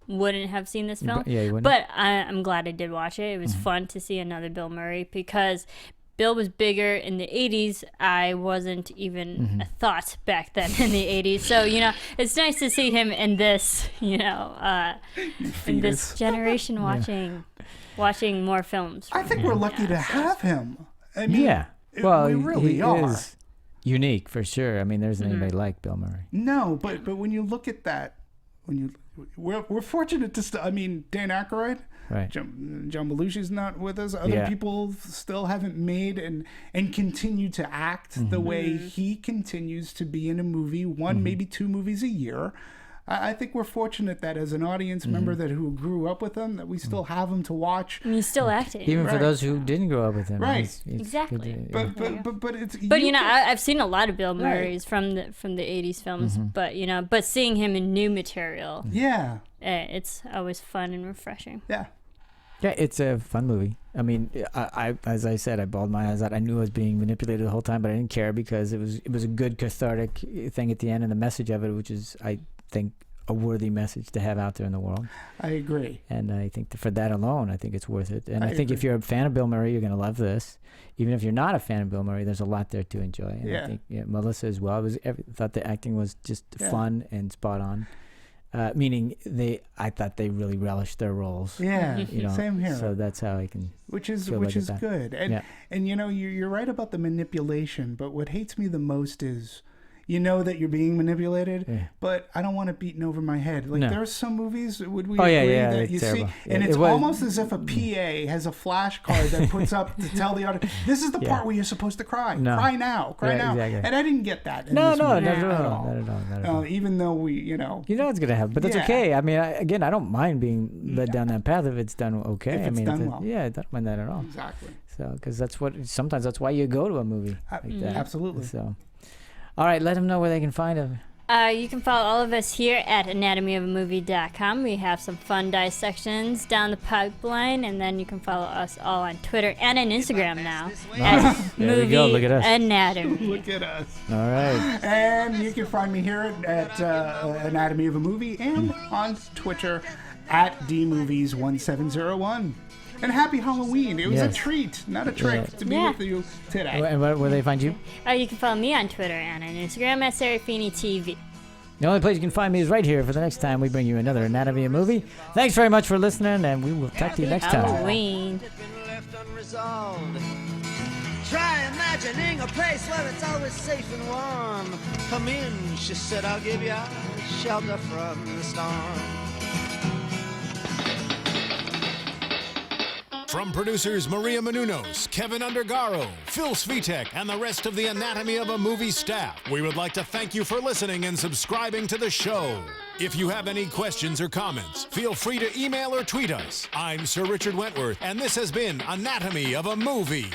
[SPEAKER 4] wouldn't have seen this film.
[SPEAKER 3] Yeah, you wouldn't.
[SPEAKER 4] But I'm glad I did watch it. It was fun to see another Bill Murray because Bill was bigger in the 80s. I wasn't even a thought back then in the 80s. So, it's nice to see him in this, in this generation watching more films.
[SPEAKER 5] I think we're lucky to have him. I mean,
[SPEAKER 3] well,
[SPEAKER 5] we really are.
[SPEAKER 3] Is unique for sure. I mean, there isn't anybody like Bill Murray.
[SPEAKER 5] No, but when you look at that, we're fortunate to Dan Aykroyd.
[SPEAKER 3] Right.
[SPEAKER 5] John Belushi's not with us. Other people still haven't made and continue to act the way he continues to be in a movie, maybe 2 movies a year. I think we're fortunate that as an audience member who grew up with him, that we still have him to watch.
[SPEAKER 4] And he's still acting.
[SPEAKER 3] Even for those who didn't grow up with him.
[SPEAKER 5] Right.
[SPEAKER 4] Exactly.
[SPEAKER 5] But it's...
[SPEAKER 4] But, I've seen a lot of Bill Murrays from the 80s films, but seeing him in new material, it's always fun and refreshing.
[SPEAKER 5] Yeah.
[SPEAKER 3] Yeah, it's a fun movie. I mean, I as I said, I bawled my eyes out. I knew I was being manipulated the whole time, but I didn't care because it was a good cathartic thing at the end, and the message of it, which is, I think, a worthy message to have out there in the world.
[SPEAKER 5] I agree.
[SPEAKER 3] And I think for that alone, I think it's worth it. And I think if you're a fan of Bill Murray, you're going to love this. Even if you're not a fan of Bill Murray, there's a lot there to enjoy. And I think Melissa as well. Thought the acting was just fun and spot on. Meaning I thought they really relished their roles.
[SPEAKER 5] Yeah, same here.
[SPEAKER 3] So that's how I can.
[SPEAKER 5] Which is good. And you're right about the manipulation. But what hates me the most is, that you're being manipulated, but I don't want it beaten over my head. Like there are some movies, would we agree that you
[SPEAKER 3] terrible.
[SPEAKER 5] See, and it's almost as if a PA has a flashcard that puts up to tell the audience, this is the part where you're supposed to cry.
[SPEAKER 3] No.
[SPEAKER 5] Cry now. Exactly. And I didn't get that. In
[SPEAKER 3] no,
[SPEAKER 5] this
[SPEAKER 3] not
[SPEAKER 5] movie
[SPEAKER 3] at all.
[SPEAKER 5] Even though we,
[SPEAKER 3] You know it's gonna happen, but that's okay. I mean, I don't mind being led down that path if it's done okay.
[SPEAKER 5] If it's done well.
[SPEAKER 3] I don't mind that at all.
[SPEAKER 5] Exactly.
[SPEAKER 3] So, because sometimes that's why you go to a movie like that.
[SPEAKER 5] Absolutely.
[SPEAKER 3] So. All right, let them know where they can find them.
[SPEAKER 4] You can follow all of us here at anatomyofamovie.com. We have some fun dissections down the pipeline, and then you can follow us all on Twitter and on Instagram now.
[SPEAKER 3] There we go. Look at us.
[SPEAKER 4] Anatomy.
[SPEAKER 5] Look at us.
[SPEAKER 3] All right.
[SPEAKER 5] And you can find me here at Anatomy of a Movie and on Twitter at dmovies1701. And happy Halloween. It was a treat, not a trick, to be with you today.
[SPEAKER 3] And where they find you?
[SPEAKER 4] You can follow me on Twitter and on Instagram at Serafini TV.
[SPEAKER 3] The only place you can find me is right here for the next time we bring you another Anatomy of Movie. Thanks very much for listening, and we will talk to you next time.
[SPEAKER 4] Halloween.
[SPEAKER 7] Try imagining a place where it's always safe and warm. Come in, she said, I'll give you shelter from the storm.
[SPEAKER 2] From producers Maria Menounos, Kevin Undergaro, Phil Svitek, and the rest of the Anatomy of a Movie staff, we would like to thank you for listening and subscribing to the show. If you have any questions or comments, feel free to email or tweet us. I'm Sir Richard Wentworth, and this has been Anatomy of a Movie.